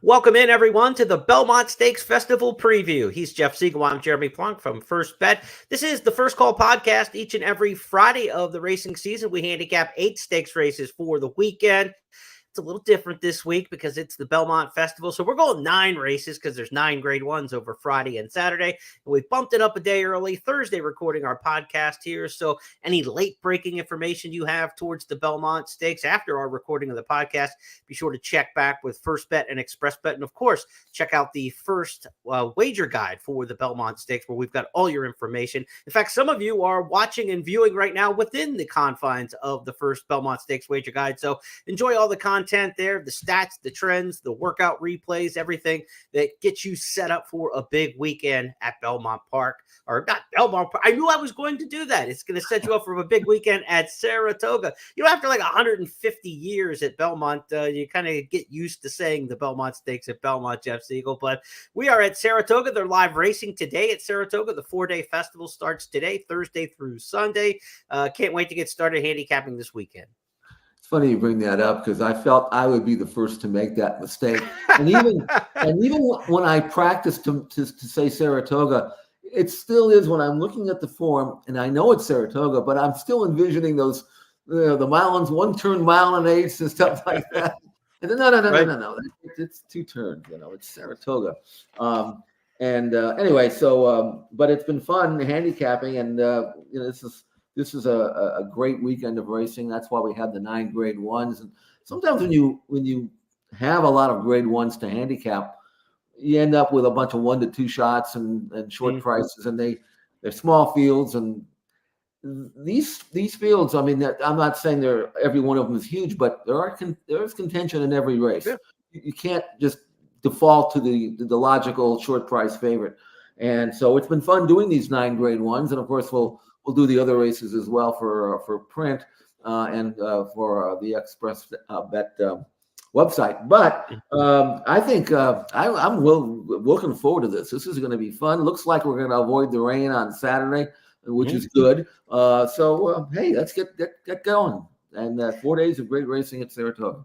Welcome in, everyone, to the Belmont Stakes Festival Preview. He's Jeff Siegel. I'm Jeremy Plonk from First Bet. This is the First Call podcast. Each and every Friday of the racing season, we handicap 8 stakes races for the weekend. It's a little different this week because it's the Belmont Festival. So we're going 9 races because there's 9 grade ones over Friday and Saturday. And we bumped it up a day early, Thursday, recording our podcast here. So any late breaking information you have towards the Belmont Stakes after our recording of the podcast, be sure to check back with First Bet and Express Bet. And of course, check out the first wager guide for the Belmont Stakes where we've got all your information. In fact, some of you are watching and viewing right now within the confines of the first Belmont Stakes wager guide. So enjoy all the content there, the stats, the trends, the workout replays, everything that gets you set up for a big weekend at Belmont Park. Or not Belmont Park. I knew I was going to do that. It's going to set you up for a big weekend at Saratoga. You know, after like 150 years at Belmont, you kind of get used to saying the Belmont Stakes at Belmont, Jeff Siegel. But we are at Saratoga. They're live racing today at Saratoga. The 4-day festival starts today, Thursday through Sunday. Can't wait to get started handicapping this weekend. It's funny you bring that up because I felt I would be the first to make that mistake. And even when I practiced to say Saratoga, it still is when I'm looking at the form, and I know it's Saratoga, but I'm still envisioning those, the miles, 1 turn, mile and eighths and stuff like that. And then, no. It's 2 turns, it's Saratoga. Anyway, so, but it's been fun handicapping, and, this is a great weekend of racing. That's why we have the 9 grade ones. And sometimes when you have a lot of grade ones to handicap, you end up with a bunch of 1 to 2 shots and short prices, and they're small fields. And these fields, I mean, I'm not saying every one of them is huge, but there's contention in every race. Yeah. You can't just default to the logical short price favorite. And so it's been fun doing these 9 grade ones, and of course we'll do the other races as well for print and for the Express Bet website. But I think I'm looking forward to this. This is going to be fun. Looks like we're going to avoid the rain on Saturday, which is good. Hey, let's get going. And 4 days of great racing at Saratoga.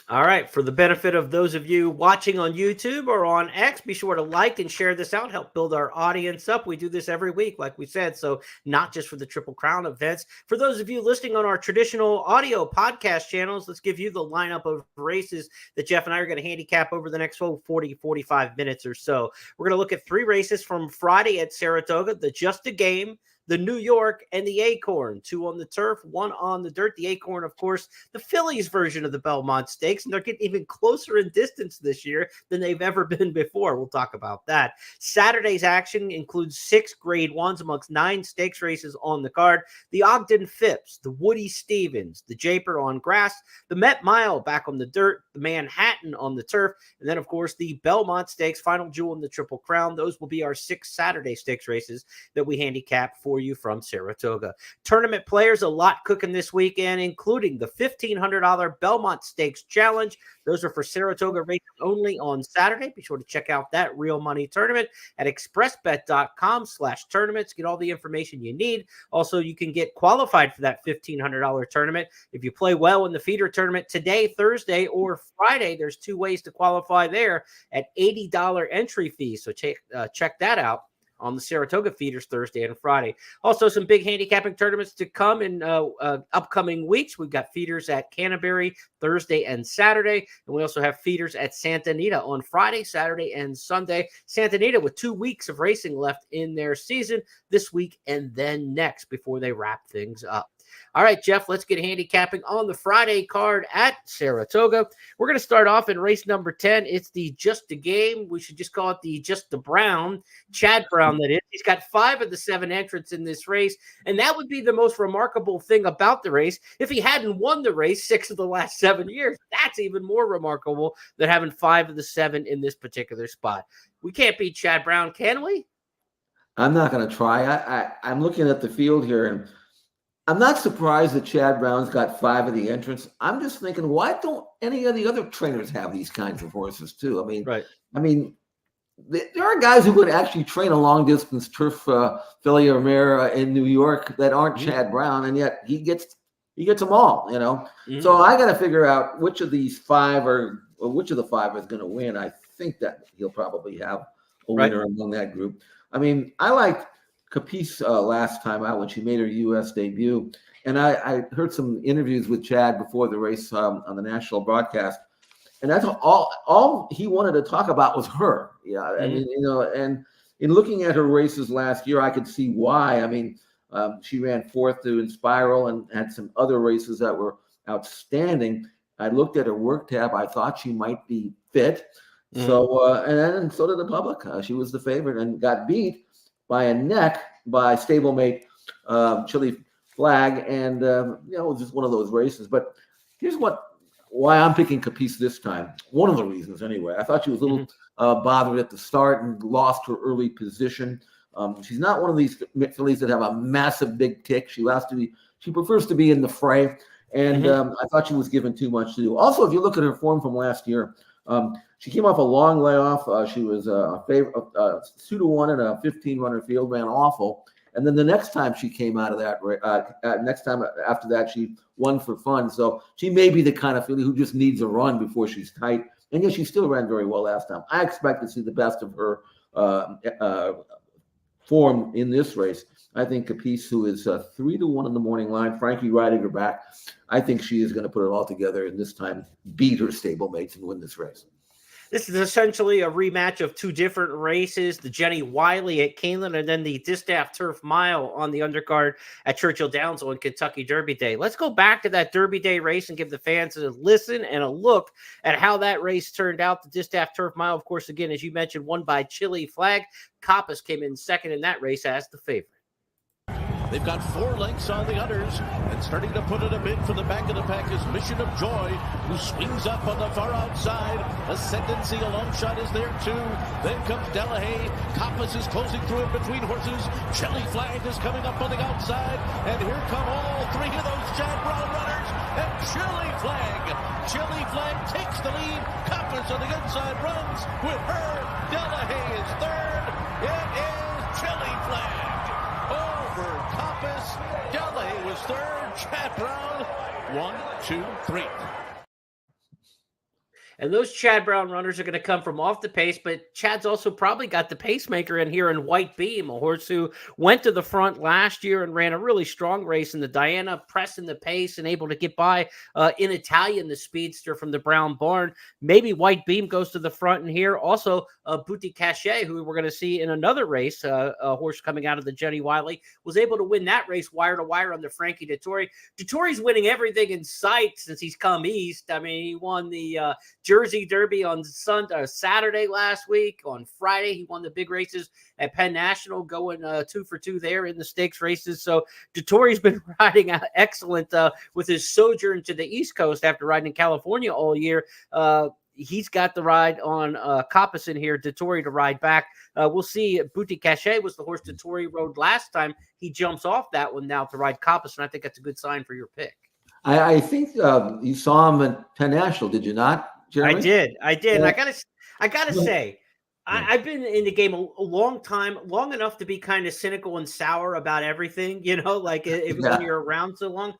All right. For the benefit of those of you watching on YouTube or on X, be sure to like and share this out, help build our audience up. We do this every week, like we said, so not just for the Triple Crown events. For those of you listening on our traditional audio podcast channels, let's give you the lineup of races that Jeff and I are going to handicap over the next 45 minutes or so. We're going to look at 3 races from Friday at Saratoga, the Just a Game, the New York, and the Acorn. 2 on the turf, 1 on the dirt. The Acorn, of course, the Phillies version of the Belmont Stakes, and they're getting even closer in distance this year than they've ever been before. We'll talk about that. Saturday's action includes 6 grade ones amongst 9 stakes races on the card. The Ogden Phipps, the Woody Stevens, the Jaipur on grass, the Met Mile back on the dirt, the Manhattan on the turf, and then, of course, the Belmont Stakes, final jewel in the Triple Crown. Those will be our 6 Saturday stakes races that we handicap for you from Saratoga. Tournament players, a lot cooking this weekend, including the $1,500 Belmont Stakes Challenge. Those are for Saratoga races only on Saturday. Be sure to check out that real money tournament at expressbet.com/tournaments. Get all the information you need. Also, you can get qualified for that $1,500 tournament. If you play well in the feeder tournament today, Thursday, or Friday, there's 2 ways to qualify there at $80 entry fees. So check that out on the Saratoga feeders Thursday and Friday. Also, some big handicapping tournaments to come in upcoming weeks. We've got feeders at Canterbury Thursday and Saturday, and we also have feeders at Santa Anita on Friday, Saturday, and Sunday. Santa Anita with 2 weeks of racing left in their season this week and then next before they wrap things up. All right, Jeff, let's get handicapping on the Friday card at Saratoga. We're going to start off in race number 10. It's the Just a Game. We should just call it the Just the Brown. Chad Brown, that is. He's got 5 of the 7 entrants in this race, and that would be the most remarkable thing about the race. If he hadn't won the race 6 of the last 7 years, that's even more remarkable than having 5 of the 7 in this particular spot. We can't beat Chad Brown, can we? I'm not going to try. I'm looking at the field here, and I'm not surprised that Chad Brown's got 5 of the entrants. I'm just thinking, why don't any of the other trainers have these kinds of horses too? I mean, right. There are guys who would actually train a long-distance turf filly or mare in New York that aren't Chad Brown, and yet he gets he gets them all, So I got to figure out which of these five or which of the five is going to win. I think that he'll probably have a winner among that group. I mean, I liked Capice last time out when she made her U.S. debut. And I heard some interviews with Chad before the race on the national broadcast. And that's all he wanted to talk about was her. Yeah. I mean, and in looking at her races last year, I could see why. I mean, she ran fourth to Inspiral and had some other races that were outstanding. I looked at her work tab. I thought she might be fit. So, and so did the public. She was the favorite and got beat by a neck by stablemate Chili Flag. And, it was just one of those races. But here's why I'm picking Capice this time. One of the reasons, anyway. I thought she was a little bothered at the start and lost her early position. She's not one of these fillies that have a massive big tick. She prefers to be in the fray. And I thought she was given too much to do. Also, if you look at her form from last year, she came off a long layoff. She was a favorite, 2-1 in a 15-runner field, ran awful. And then the next time she came out of that, next time after that, she won for fun. So she may be the kind of filly who just needs a run before she's tight. And yet she still ran very well last time. I expect to see the best of her form in this race. I think Capice, who is 3-1 in the morning line, Frankie riding her back, I think she is going to put it all together and this time beat her stablemates and win this race. This is essentially a rematch of two different races, the Jenny Wiley at Keeneland and then the Distaff Turf Mile on the undercard at Churchill Downs on Kentucky Derby Day. Let's go back to that Derby Day race and give the fans a listen and a look at how that race turned out. The Distaff Turf Mile, of course, again, as you mentioned, won by Chili Flag. Coppice came in second in that race as the favorite. They've got 4 lengths on the udders, and starting to put it a bit for the back of the pack is Mission of Joy, who swings up on the far outside. Ascendancy, a long shot is there too. Then comes Delahaye. Coppice is closing through it between horses. Chili Flag is coming up on the outside, and here come all 3 of those Chad Brown runners, and Chili Flag takes the lead. Coppice on the inside runs with her. Delahaye is third. It is Chili Flag over Coppice. Delahaye was third. Chad Brown, 1, 2, 3. And those Chad Brown runners are going to come from off the pace, but Chad's also probably got the pacemaker in here in White Beam, a horse who went to the front last year and ran a really strong race in the Diana, pressing the pace and able to get by in Italian, the speedster from the Brown Barn. Maybe White Beam goes to the front in here. Also, Bouti Cachet, who we're going to see in another race, a horse coming out of the Jenny Wiley, was able to win that race wire to wire under Frankie Dettori. Dettori's winning everything in sight since he's come east. I mean, he won the Jersey Derby on Saturday last week. On Friday, he won the big races at Penn National, going 2 for 2 there in the stakes races. So Dettori's been riding excellent with his sojourn to the East Coast after riding in California all year. He's got the ride on Coppice in here, Dettori to ride back. We'll see. Bouti Cachet was the horse Dettori rode last time. He jumps off that one now to ride Coppice, and I think that's a good sign for your pick. I think you saw him at Penn National, did you not, Jeremy? I did. Yeah. I gotta say, I've been in the game a long time, long enough to be kind of cynical and sour about everything, like when you're around so long.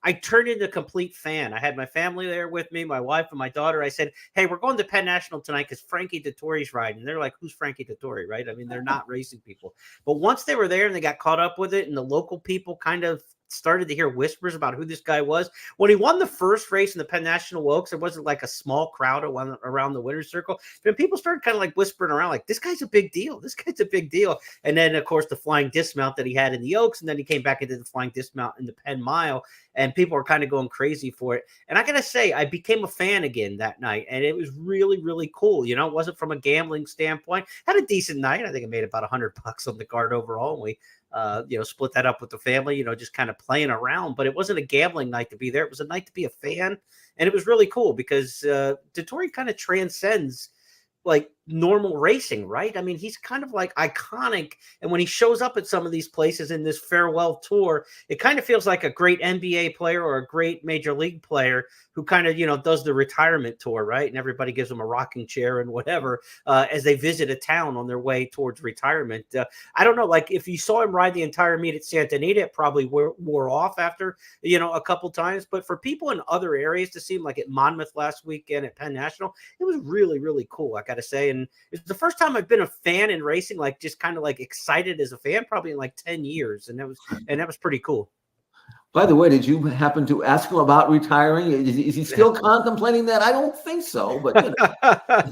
I turned into a complete fan. I had my family there with me, my wife and my daughter. I said, hey, we're going to Penn National tonight because Frankie Dettori's riding. And they're like, who's Frankie Dettori, right? I mean, they're not racing people. But once they were there and they got caught up with it and the local people kind of started to hear whispers about who this guy was. When he won the first race in the Penn National Oaks, there wasn't like a small crowd around the winner's circle. But people started kind of like whispering around, like, this guy's a big deal. This guy's a big deal. And then, of course, the flying dismount that he had in the Oaks, and then he came back into the flying dismount in the Penn Mile, and people were kind of going crazy for it. And I got to say, I became a fan again that night, and it was really, really cool. It wasn't from a gambling standpoint. Had a decent night. I think I made about $100 on the card overall, and we split that up with the family, just kind of playing around, but it wasn't a gambling night to be there. It was a night to be a fan. And it was really cool because Dettori kind of transcends like normal racing, right? I mean, he's kind of like iconic. And when he shows up at some of these places in this farewell tour, it kind of feels like a great NBA player or a great major league player who kind of, does the retirement tour, right? And everybody gives him a rocking chair and whatever as they visit a town on their way towards retirement. I don't know, like if you saw him ride the entire meet at Santa Anita, it probably wore off after, a couple times. But for people in other areas to see him, like at Monmouth last weekend at Penn National, it was really, really cool, I got to say. And it's the first time I've been a fan in racing, like just kind of like excited as a fan, probably in like 10 years. And that was pretty cool. By the way, did you happen to ask him about retiring? Is he still contemplating that? I don't think so, but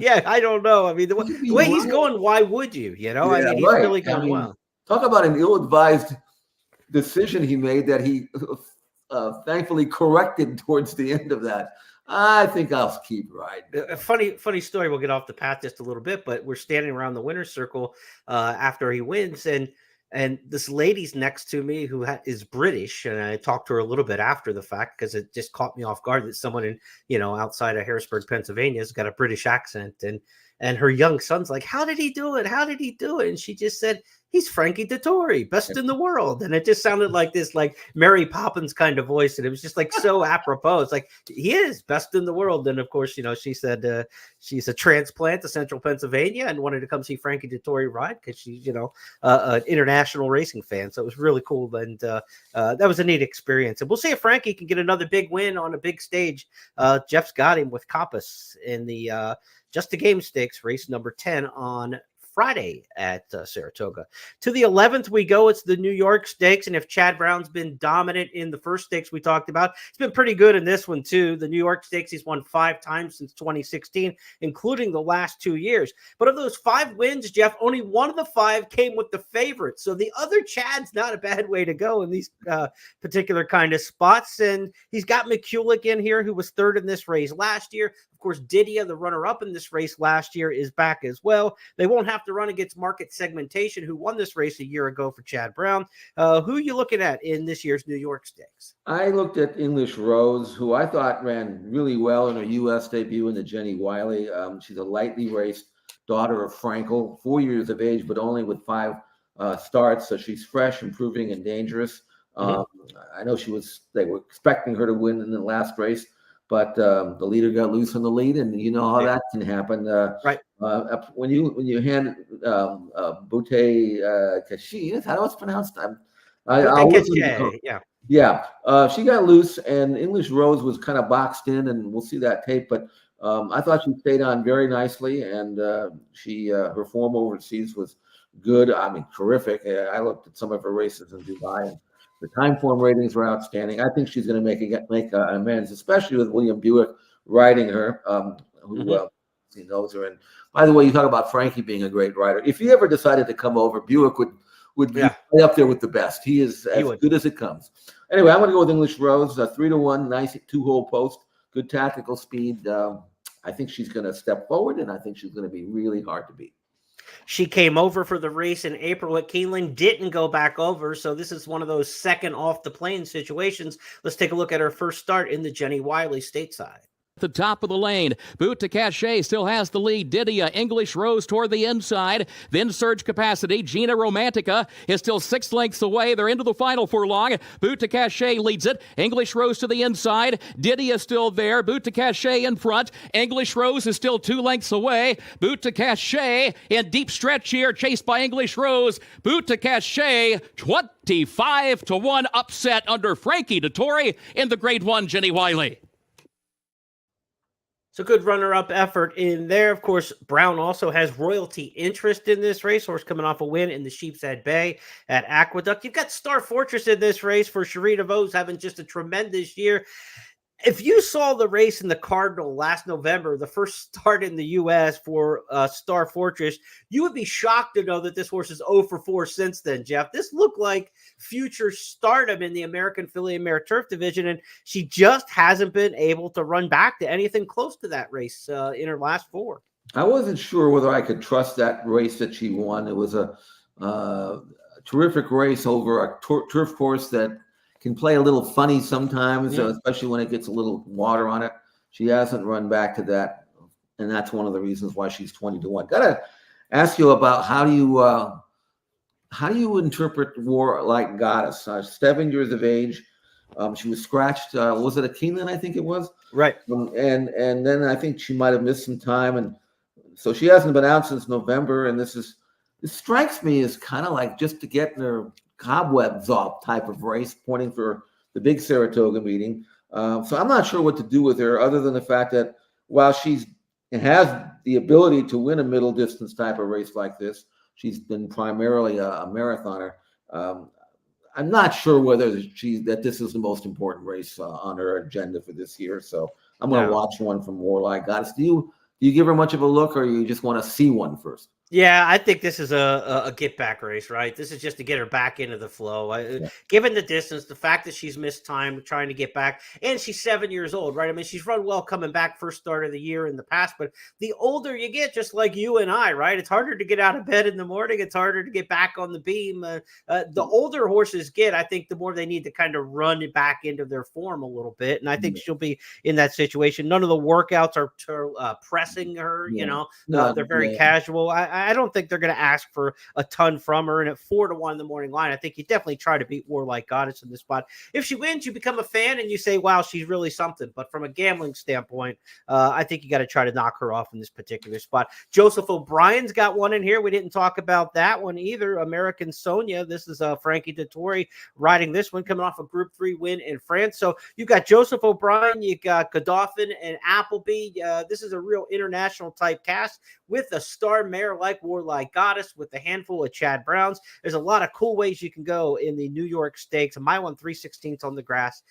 yeah, I don't know. I mean, the way he's going, why would you? I mean, he's really going well. Talk about an ill-advised decision he made that he thankfully corrected towards the end of that. I think I'll keep riding. A funny story. We'll get off the path just a little bit, but we're standing around the winner's circle after he wins, and this lady's next to me who is British, and I talked to her a little bit after the fact because it just caught me off guard that someone in outside of Harrisburg, Pennsylvania, has got a British accent, and her young son's like, "How did he do it? How did he do it?" And she just said, "He's Frankie Dettori, best in the world." And it just sounded like this, like Mary Poppins kind of voice. And it was just like so apropos. It's like, he is best in the world. And of course, she said she's a transplant to Central Pennsylvania and wanted to come see Frankie Dettori ride because she's, an international racing fan. So it was really cool. And that was a neat experience. And we'll see if Frankie can get another big win on a big stage. Jeff's got him with Coppice in the Just a Game Stakes, race number 10 on Friday at Saratoga. To the 11th we go. It's the New York Stakes, and if Chad Brown's been dominant in the first stakes we talked about, it's been pretty good in this one too. The New York Stakes, he's won 5 times since 2016, including the last 2 years. But of those 5 wins, Jeff, only one of the 5 came with the favorite. So the other Chad's not a bad way to go in these particular kind of spots. And he's got McCulloch in here, who was 3rd in this race last year. Of course, Didia, the runner-up in this race last year, is back as well. They won't have to run against Market Segmentation, who won this race a year ago for Chad Brown. Who are you looking at in this year's New York Stakes? I looked at English Rose, who I thought ran really well in her U.S. debut in the Jenny Wiley. She's a lightly raced daughter of Frankel, 4 years of age, but only with 5 starts. So she's fresh, improving, and dangerous. I know they were expecting her to win in the last race, but the leader got loose on the lead, and you know how that can happen. Right. When you hand Butte Kashi, is that how it's pronounced? She got loose, and English Rose was kind of boxed in, and we'll see that tape. But I thought she stayed on very nicely, and her form overseas was good. I mean, terrific. I looked at some of her races in Dubai, and the time form ratings were outstanding. I think she's going to make amends, especially with William Buick riding her, who he knows her. And by the way, you talk about Frankie being a great rider. If he ever decided to come over, Buick would be right up there with the best. He is as good as it comes. Anyway, I'm going to go with English Rose, 3-1, nice 2-hole post, good tactical speed. I think she's going to step forward, and I think she's going to be really hard to beat. She came over for the race in April at Keeneland, didn't go back over. So this is one of those second off the plane situations. Let's take a look at her first start in the Jenny Wiley stateside. The top of the lane. Boot to Cachet still has the lead. Didia, English Rose toward the inside. Then Surge Capacity. Gina Romantica is still 6 lengths away. They're into the final furlong. Boot to Cachet leads it. English Rose to the inside. Didia still there. Boot to Cachet in front. English Rose is still 2 lengths away. Boot to Cachet in deep stretch here, chased by English Rose. Boot to Cachet, 25-1 upset under Frankie Dettori in the Grade 1 Jenny Wiley. So good runner-up effort in there. Of course, Brown also has royalty interest in this race. Horse coming off a win in the Sheepshead Bay at Aqueduct. You've got Star Fortress in this race for Cherie DeVos, having just a tremendous year. If you saw the race in the Cardinal last November, the first start in the U.S. for Star Fortress, you would be shocked to know that this horse is 0 for 4 since then, Jeff. This looked like future stardom in the American Filly and Mare Turf division, and she just hasn't been able to run back to anything close to that race in her last 4. I wasn't sure whether I could trust that race that she won. It was a terrific race over a turf course that can play a little funny sometimes, especially when it gets a little water on it. She hasn't run back to that and that's one of the reasons why she's 20-1. Gotta ask you about how do you interpret Warlike Goddess? 7 years of age. She was scratched. Was it a Keeneland? I think it was. Right. And then I think she might have missed some time, and so she hasn't been out since November. And this strikes me as kind of like just to get their cobwebs off type of race, pointing for the big Saratoga meeting. So I'm not sure what to do with her, other than the fact that while she has the ability to win a middle distance type of race like this, she's been primarily a marathoner. I'm not sure whether that this is the most important race on her agenda for this year. So I'm going to watch one from Warlike Goddess. Do you give her much of a look, or you just want to see one first? Yeah, I think this is a get back race, right? This is just to get her back into the flow. Given the distance, the fact that she's missed time trying to get back, and she's 7 years old, right? I mean, she's run well coming back first start of the year in the past, but the older you get, just like you and I, right? It's harder to get out of bed in the morning. It's harder to get back on the beam. The older horses get, I think, the more they need to kind of run it back into their form a little bit, and I think she'll be in that situation. None of the workouts are pressing her, you know. They're very casual. I don't think they're going to ask for a ton from her. And at 4-1 in the morning line, I think you definitely try to beat Warlike Goddess in this spot. If she wins, you become a fan and you say, wow, she's really something. But from a gambling standpoint, I think you got to try to knock her off in this particular spot. Joseph O'Brien's got one in here. We didn't talk about that one either. American Sonia. This is Frankie Dettori riding this one, coming off a Group 3 win in France. So you got Joseph O'Brien, you got Godolphin and Appleby. This is a real international type cast with a star mare like Warlike Goddess, with a handful of Chad Browns. There's a lot of cool ways you can go in the New York Stakes. A mile and 3/16 on the grass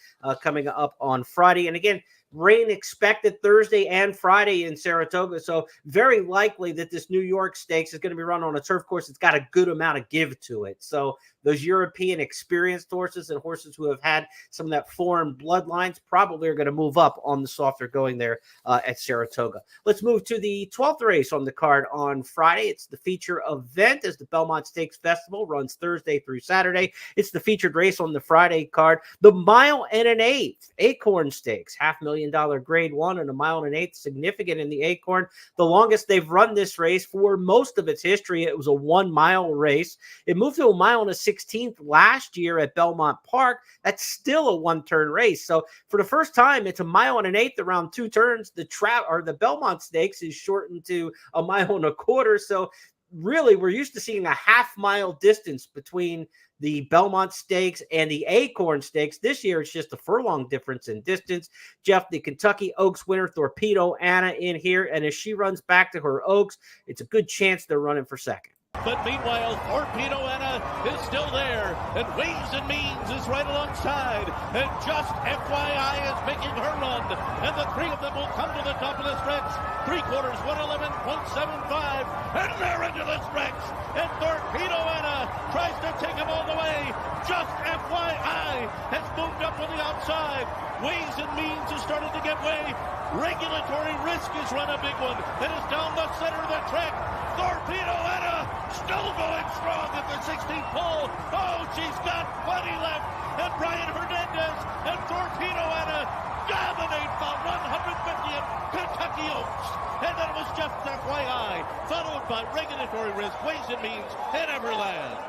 coming up on Friday. And again, rain expected Thursday and Friday in Saratoga. So very likely that this New York Stakes is going to be run on a turf course that's got a good amount of give to it. So those European experienced horses and horses who have had some of that foreign bloodlines probably are going to move up on the softer going there at Saratoga. Let's move to the 12th race on the card on Friday. It's the feature event as the Belmont Stakes Festival runs Thursday through Saturday. It's the featured race on the Friday card. The 1 1/8 Acorn Stakes, $500,000 grade 1 and 1 1/8, significant in the Acorn. The longest they've run this race for most of its history. It was a 1 mile race. It moved to a 1.16 last year at Belmont Park. That's still a one-turn race. So for the first time, it's a 1 1/8 around 2 turns. The Belmont Stakes is shortened to a 1.25 miles. So really, we're used to seeing a half-mile distance between the Belmont Stakes and the Acorn Stakes. This year, it's just a furlong difference in distance. Jeff, the Kentucky Oaks winner, Torpedo Anna, in here. And as she runs back to her Oaks, it's a good chance they're running for second. But meanwhile, Torpedo Anna is still there, and Ways and Means is right alongside, and Just FYI is making her run, and the three of them will come to the top of the stretch. 3/4, 111, 175, and they're into the stretch, and Torpedo Anna tries to take him all the way. Just FYI has moved up on the outside. Ways and Means has started to get way. Regulatory Risk has run a big one, and is down the center of the track. Torpedo Anna still going strong at the 16th pole. Oh, she's got plenty left. And Brian Hernandez and Torpedo Anna dominate the 150th Kentucky Oaks. And then it was just FYI, followed by Regulatory Risk, Ways and Means, and Everland.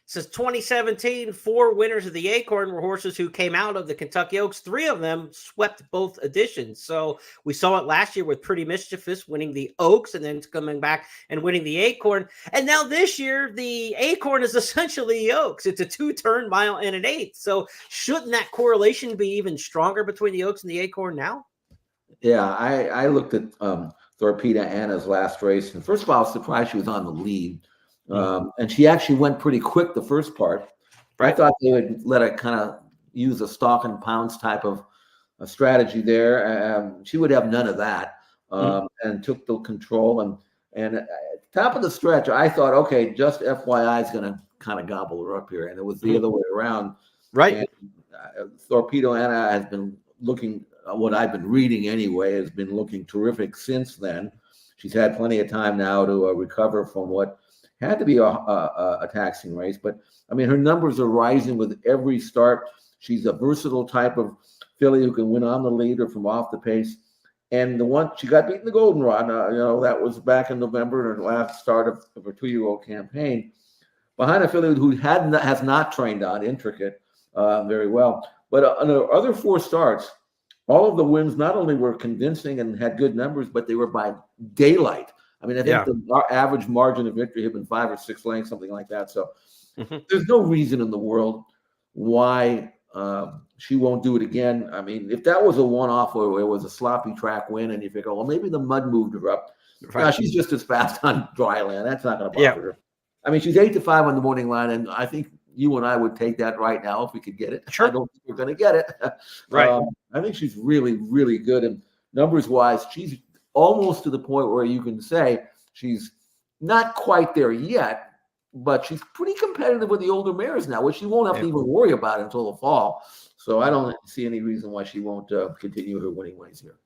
Since 2017, 4 winners of the Acorn were horses who came out of the Kentucky Oaks. 3 of them swept both editions. So we saw it last year with Pretty Mischievous winning the Oaks and then coming back and winning the Acorn. And now this year, the Acorn is essentially the Oaks. It's a 2-turn 1 1/8. So shouldn't that correlation be even stronger between the Oaks and the Acorn now? Yeah, I looked at Torpedo Anna's last race. And first of all, I was surprised she was on the lead. And she actually went pretty quick the first part. I thought they would let her kind of use a stock and pounds type of a strategy there. She would have none of that, and took the control. And at the top of the stretch, I thought, okay, Just FYI is going to kind of gobble her up here. And it was the other way around. Right. And, Torpedo Anna has been looking, what I've been reading anyway, has been looking terrific since then. She's had plenty of time now to recover from what had to be a taxing race. But, I mean, her numbers are rising with every start. She's a versatile type of filly who can win on the lead or from off the pace. And the one she got beat in the Goldenrod, that was back in November, her last start of her 2-year-old campaign, behind a filly who has not trained on Intricate very well. But on the other 4 starts, all of the wins not only were convincing and had good numbers, but they were by daylight. I mean, I think our average margin of victory had been 5 or 6 lengths, something like that. So there's no reason in the world why she won't do it again. I mean, if that was a one-off or it was a sloppy track win and you figure, well, maybe the mud moved her up. Right. She's just as fast on dry land. That's not going to bother her. I mean, she's 8-5 on the morning line, and I think you and I would take that right now if we could get it. Sure. I don't think we're going to get it. Right. I think she's really, really good. And numbers-wise, she's almost to the point where you can say she's not quite there yet, but she's pretty competitive with the older mares now, which she won't have to even worry about until the fall. So I don't see any reason why she won't continue her winning ways here.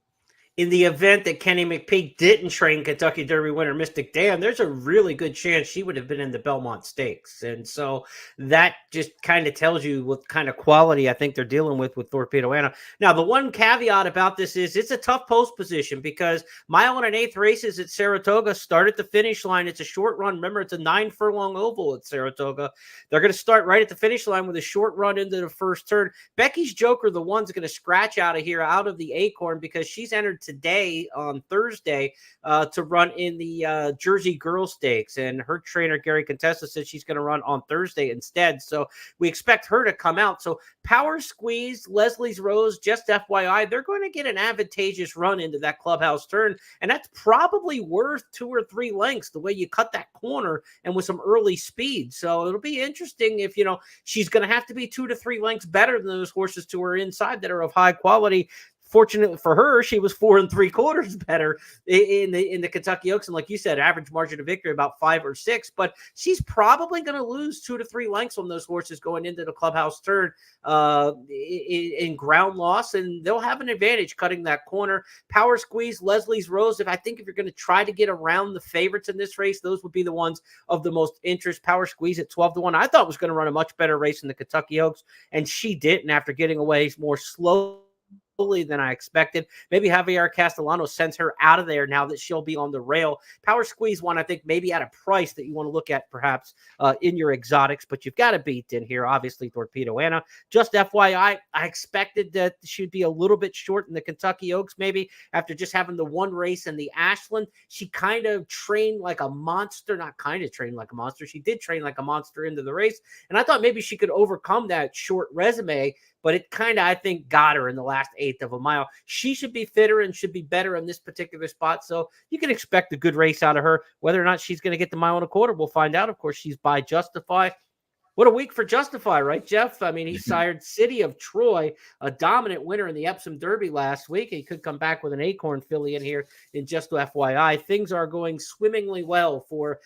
In the event that Kenny McPeak didn't train Kentucky Derby winner Mystic Dan, there's a really good chance she would have been in the Belmont Stakes. And so that just kind of tells you what kind of quality I think they're dealing with Torpedo Anna. Now, the one caveat about this is it's a tough post position because 1 1/8 races at Saratoga start at the finish line. It's a short run. Remember, it's a 9-furlong oval at Saratoga. They're going to start right at the finish line with a short run into the first turn. Becky's Joker, the one's going to scratch out of here, out of the Acorn, because she's entered today on Thursday to run in the Jersey Girls Stakes, and her trainer Gary Contessa said she's going to run on Thursday instead, so we expect her to come out. So Power Squeeze, Leslie's Rose, just FYI, they're going to get an advantageous run into that clubhouse turn, and that's probably worth 2 or 3 lengths the way you cut that corner and with some early speed. So it'll be interesting if she's going to have to be 2 to 3 lengths better than those horses to her inside that are of high quality. Fortunately for her, she was 4 3/4 better in the Kentucky Oaks, and like you said, average margin of victory about 5 or 6. But she's probably going to lose 2 to 3 lengths on those horses going into the clubhouse turn in ground loss, and they'll have an advantage cutting that corner. Power Squeeze, Leslie's Rose. If you're going to try to get around the favorites in this race, those would be the ones of the most interest. Power Squeeze at 12-1, I thought was going to run a much better race in the Kentucky Oaks, and she didn't after getting away more slowly than I expected. Maybe Javier Castellano sends her out of there now that she'll be on the rail. Power Squeeze one, I think, maybe at a price that you want to look at perhaps in your exotics, but you've got to beat in here, obviously, Torpedo Anna. Just FYI, I expected that she'd be a little bit short in the Kentucky Oaks, maybe after just having the one race in the Ashland. She kind of trained like a monster, not kind of trained like a monster. She did train like a monster into the race, and I thought maybe she could overcome that short resume, but it kind of, I think, got her in the last 1/8 of a mile. She should be fitter and should be better in this particular spot, so you can expect a good race out of her. Whether or not she's going to get the 1 1/4, we'll find out. Of course, she's by Justify. What a week for Justify, right, Jeff? I mean, he sired City of Troy, a dominant winner in the Epsom Derby last week. He could come back with an Acorn filly in here in just FYI. Things are going swimmingly well for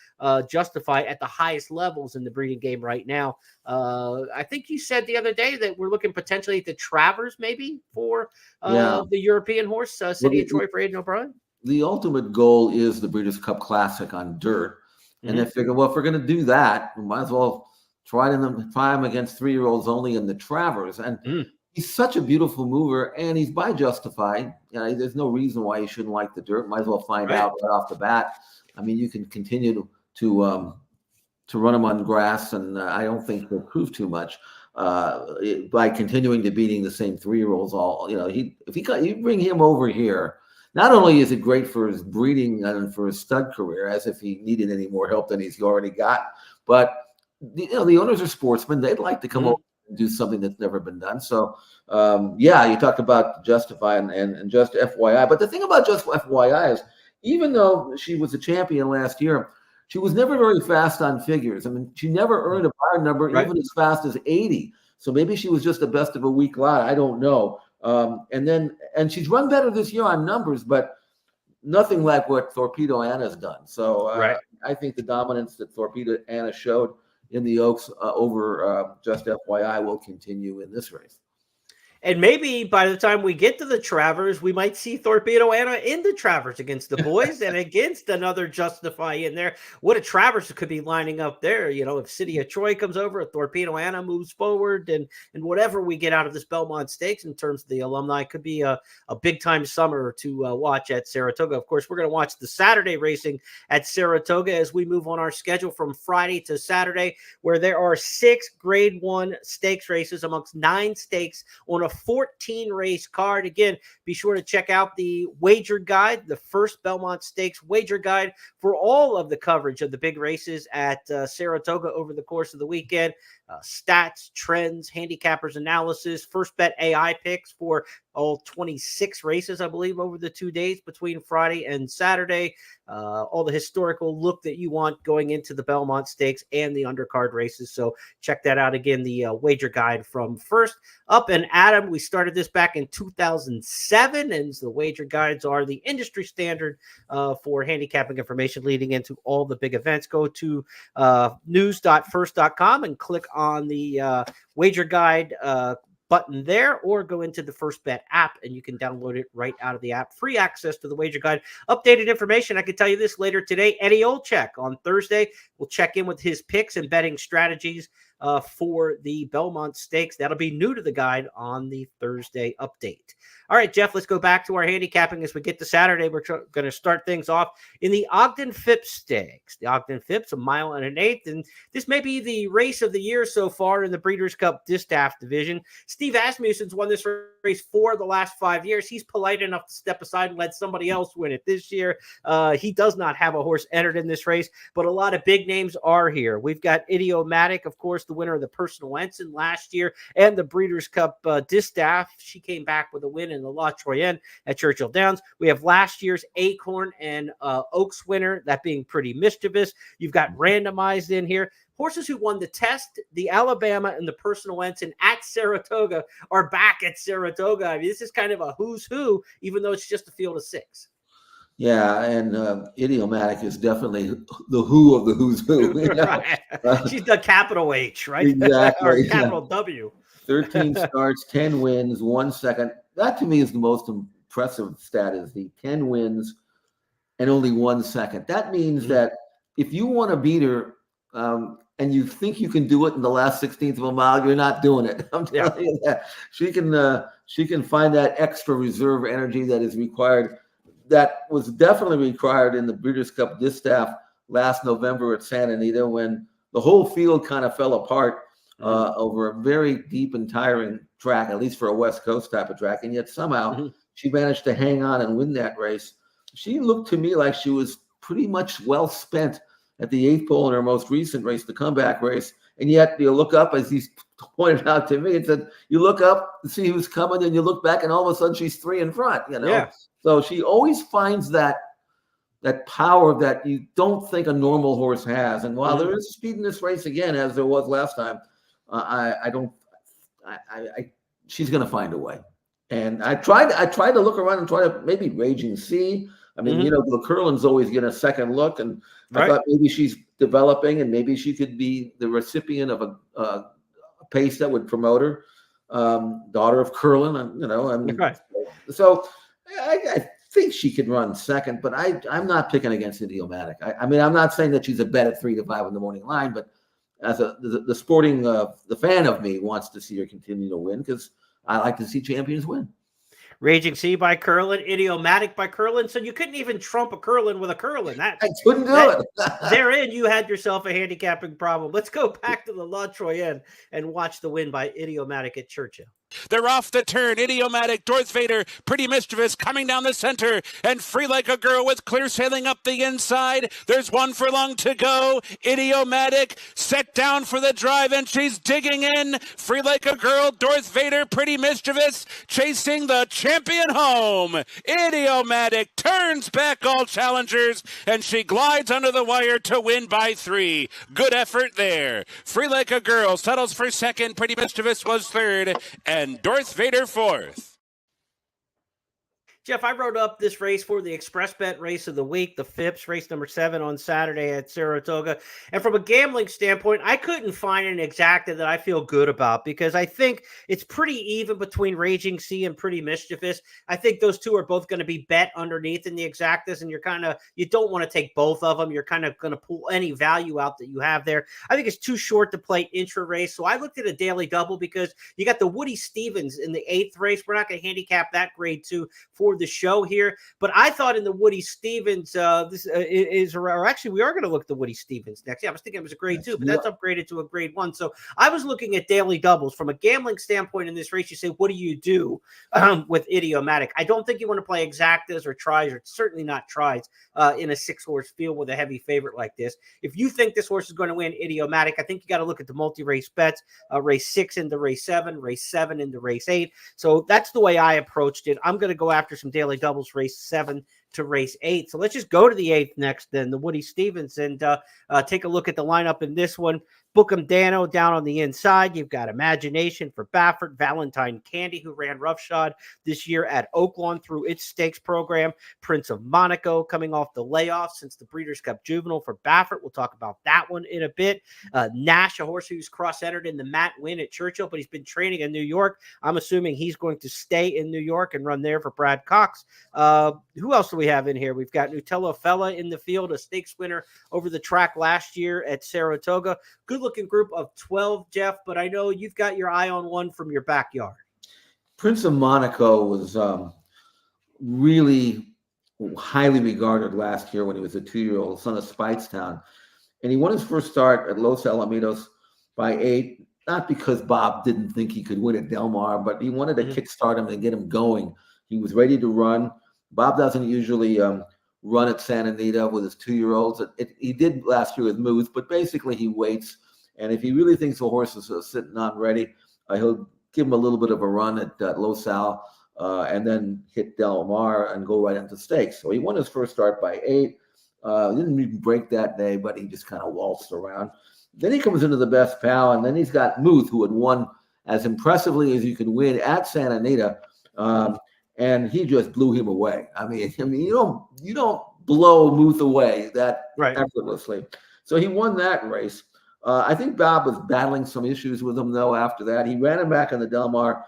Justify at the highest levels in the breeding game right now. I think you said the other day that we're looking potentially at the Travers maybe for the European horse, City of Troy for Aidan O'Brien. The ultimate goal is the Breeders' Cup Classic on dirt. And they figure, well, if we're going to do that, we might as well try him against 3-year-olds only in the Travers. And he's such a beautiful mover, and he's by Justified. There's no reason why he shouldn't like the dirt. Might as well find out right off the bat. I mean, you can continue to run him on grass, and I don't think he'll prove too much by continuing to beating the same 3-year-olds. If you bring him over here, not only is it great for his breeding and for his stud career, as if he needed any more help than he's already got, but the owners are sportsmen. They'd like to come over and do something that's never been done. So, you talked about Justify and Just FYI. But the thing about Just FYI is, even though she was a champion last year, she was never very fast on figures. I mean, she never earned a bar number even as fast as 80. So maybe she was just the best of a weak lot. I don't know. And she's run better this year on numbers, but nothing like what Torpedo Anna's done. So I think the dominance that Torpedo Anna showed in the Oaks over Just FYI will continue in this race. And maybe by the time we get to the Travers, we might see Torpedo Anna in the Travers against the boys and against another Justify in there. What a Travers could be lining up there. If City of Troy comes over, Torpedo Anna moves forward, and whatever we get out of this Belmont Stakes in terms of the alumni could be a big-time summer to watch at Saratoga. Of course, we're going to watch the Saturday racing at Saratoga as we move on our schedule from Friday to Saturday, where there are 6 Grade 1 stakes races amongst 9 stakes on a 14 race card. Again, be sure to check out the wager guide, the first Belmont Stakes wager guide for all of the coverage of the big races at Saratoga over the course of the weekend. Stats, trends, handicappers analysis, first bet AI picks for all 26 races, I believe, over the 2 days between Friday and Saturday. All the historical look that you want going into the Belmont Stakes and the undercard races. So check that out. Again, the wager guide from First Up. And Adam, we started this back in 2007, and the wager guides are the industry standard for handicapping information leading into all the big events. Go to news.first.com and click on the wager guide button there, or go into the First Bet app and you can download it right out of the app. Free access to the wager guide. Updated information. I can tell you this later today. Eddie Olczyk on Thursday will check in with his picks and betting strategies for the Belmont Stakes. That'll be new to the guide on the Thursday update. All right, Jeff, let's go back to our handicapping as we get to Saturday. We're going to start things off in the Ogden Phipps Stakes. The Ogden Phipps, 1 mile and an eighth, and this may be the race of the year so far in the Breeders' Cup Distaff division. Steve Asmussen's won this race 4 of the last 5 years. He's polite enough to step aside and let somebody else win it this year. He does not have a horse entered in this race, but a lot of big names are here. We've got Idiomatic, of course, the winner of the Personal Ensign last year and the Breeders' Cup Distaff. She came back with a win in the La Troyenne at Churchill Downs. We have last year's Acorn and Oaks winner, that being Pretty Mischievous. You've got randomized in here. Horses who won the Test, the Alabama, and the Personal Ensign at Saratoga are back at Saratoga. I mean, this is kind of a who's who, even though it's just a field of 6. Yeah, and Idiomatic is definitely the who of the who's who. Right. She's the capital H, right? Exactly. Or capital W. 13 starts, 10 wins, 1 second. That to me is the most impressive stat, is the 10 wins and only 1 second. That means that if you want to beat her and you think you can do it in the last 16th of a mile, you're not doing it. I'm telling you that. She can find that extra reserve energy that is required. That was definitely required in the Breeders' Cup Distaff last November at Santa Anita, when the whole field kind of fell apart over a very deep and tiring track, at least for a West Coast type of track. And yet somehow she managed to hang on and win that race. She looked to me like she was pretty much well spent at the 8th pole in her most recent race, the comeback race. And yet you look up, as he's pointed out to me, and said, you look up and see who's coming, and you look back, and all of a sudden she's 3 in front, Yeah. So she always finds that power that you don't think a normal horse has. And while there is speed in this race again, as there was last time, she's going to find a way. And I tried to look around and try to maybe Raging Sea. I mean, the Curlin's always get a second look, and I thought maybe she's developing, and maybe she could be the recipient of a pace that would promote her. Daughter of Curlin, so I think she could run second, but I'm not picking against Idiomatic. I mean, I'm not saying that she's a bet at 3 to 5 in the morning line, but as the sporting the fan of me wants to see her continue to win, because I like to see champions win. Raging Sea by Curlin, Idiomatic by Curlin. So you couldn't even trump a Curlin with a Curlin. I couldn't do it. Therein, you had yourself a handicapping problem. Let's go back to the La Troyenne and watch the win by Idiomatic at Churchill. They're off the turn. Idiomatic, Darth Vader, Pretty Mischievous coming down the center, and Free Like a Girl with Clear sailing up the inside. There's 1 furlong to go. Idiomatic set down for the drive, and she's digging in. Free Like a Girl, Darth Vader, Pretty Mischievous chasing the champion home. Idiomatic turns back all challengers, and she glides under the wire to win by 3. Good effort there. Free Like a Girl settles for second. Pretty Mischievous was third, and Darth Vader fourth. Jeff, I wrote up this race for the Express Bet race of the week, the Phipps race number 7 on Saturday at Saratoga. And from a gambling standpoint, I couldn't find an exacta that I feel good about because I think it's pretty even between Raging Sea and Pretty Mischievous. I think those two are both going to be bet underneath in the exactas, and you don't want to take both of them. You're kind of going to pull any value out that you have there. I think it's too short to play intra race. So I looked at a daily double because you got the Woody Stevens in the 8th race. We're not going to handicap that grade 2 for the show here, but I thought in the Woody Stevens, we are going to look at the Woody Stevens next. Yeah, I was thinking it was a grade 2, but that's upgraded to a grade 1. So I was looking at daily doubles from a gambling standpoint in this race. You say, what do you do with Idiomatic? I don't think you want to play exactas or tries, or certainly not tries in a 6-horse field with a heavy favorite like this. If you think this horse is going to win Idiomatic, I think you got to look at the multi-race bets, race 6 into race 7, race 7 into race 8. So that's the way I approached it. I'm going to go after some daily doubles, race 7 to race 8. So let's just go to the 8th next, then the Woody Stevens, and take a look at the lineup in this one. Bookham Dano down on the inside. You've got Imagination for Baffert, Valentine Candy, who ran roughshod this year at Oaklawn through its stakes program. Prince of Monaco coming off the layoff since the Breeders' Cup Juvenile for Baffert. We'll talk about that one in a bit. Nash, a horse who's cross-entered in the Matt Winn at Churchill, but he's been training in New York. I'm assuming he's going to stay in New York and run there for Brad Cox. Who else do we have in here? We've got Nutella Fella in the field, a stakes winner over the track last year at Saratoga. Good looking group of 12, Jeff, but I know you've got your eye on one from your backyard. Prince of Monaco was really highly regarded last year when he was a 2-year-old son of Speightstown. And he won his first start at Los Alamitos by 8, not because Bob didn't think he could win at Del Mar, but he wanted to kickstart him and get him going. He was ready to run. Bob doesn't usually run at Santa Anita with his 2-year-olds. He did last year with Moose, but basically he waits. And if he really thinks the horse is sitting on ready, he'll give him a little bit of a run at Los Al and then hit Del Mar and go right into stakes. So he won his first start by 8. Didn't even break that day, but he just kind of waltzed around. Then he comes into the Best Pal, and then he's got Muth, who had won as impressively as you could win at Santa Anita, and he just blew him away. I mean, you don't blow Muth away that effortlessly. So he won that race. I think Bob was battling some issues with him, though, after that. He ran him back in the Del Mar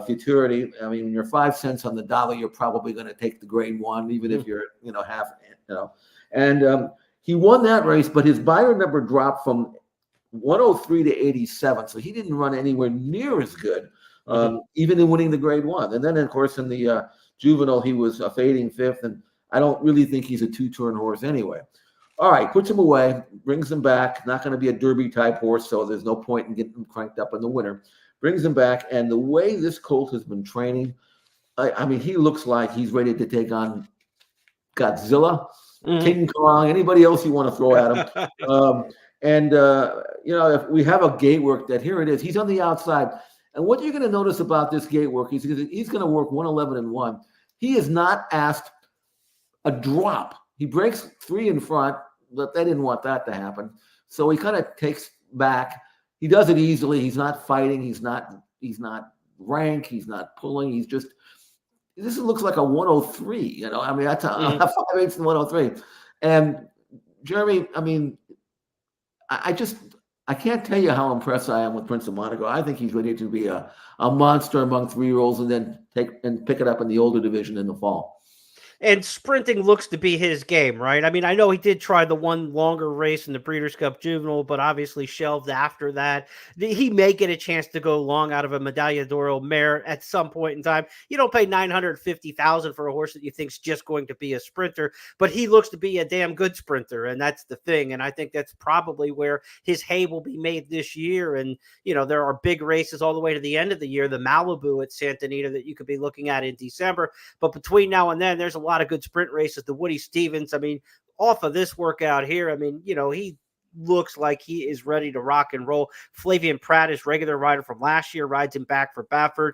Futurity. I mean, when you're 5 cents on the dollar, you're probably going to take the grade 1, even if you're, half, And he won that race, but his buyer number dropped from 103 to 87. So he didn't run anywhere near as good, even in winning the grade 1. And then, of course, in the Juvenile, he was fading 5th. And I don't really think he's a 2-turn horse anyway. All right, puts him away, brings him back. Not going to be a Derby-type horse, so there's no point in getting him cranked up in the winter. Brings him back, and the way this colt has been training, I mean, he looks like he's ready to take on Godzilla, King Kong, anybody else you want to throw at him. If we have a gate work that here it is, he's on the outside. And what you're going to notice about this gate work, he's going to work 111-1. He is not asked a drop. He breaks 3 in front, but they didn't want that to happen. So he kind of takes back. He does it easily. He's not fighting. He's not rank. He's not pulling. He's just, this looks like a 103, I mean, that's a 5/8 and 103. And Jeremy, I mean, I can't tell you how impressed I am with Prince of Monaco. I think he's ready to be a monster among 3-year-olds and then pick it up in the older division in the fall. And sprinting looks to be his game, right? I mean, I know he did try the one longer race in the Breeders' Cup Juvenile, but obviously shelved after that. He may get a chance to go long out of a Medaglia d'Oro mare at some point in time. You don't pay $950,000 for a horse that you think's just going to be a sprinter, but he looks to be a damn good sprinter, and that's the thing. And I think that's probably where his hay will be made this year. And, there are big races all the way to the end of the year, the Malibu at Santa Anita that you could be looking at in December. But between now and then, there's a lot of good sprint races. The Woody Stevens, I mean, off of this workout here, I mean, looks like he is ready to rock and roll. Flavian Pratt is regular rider from last year, rides him back for Baffert.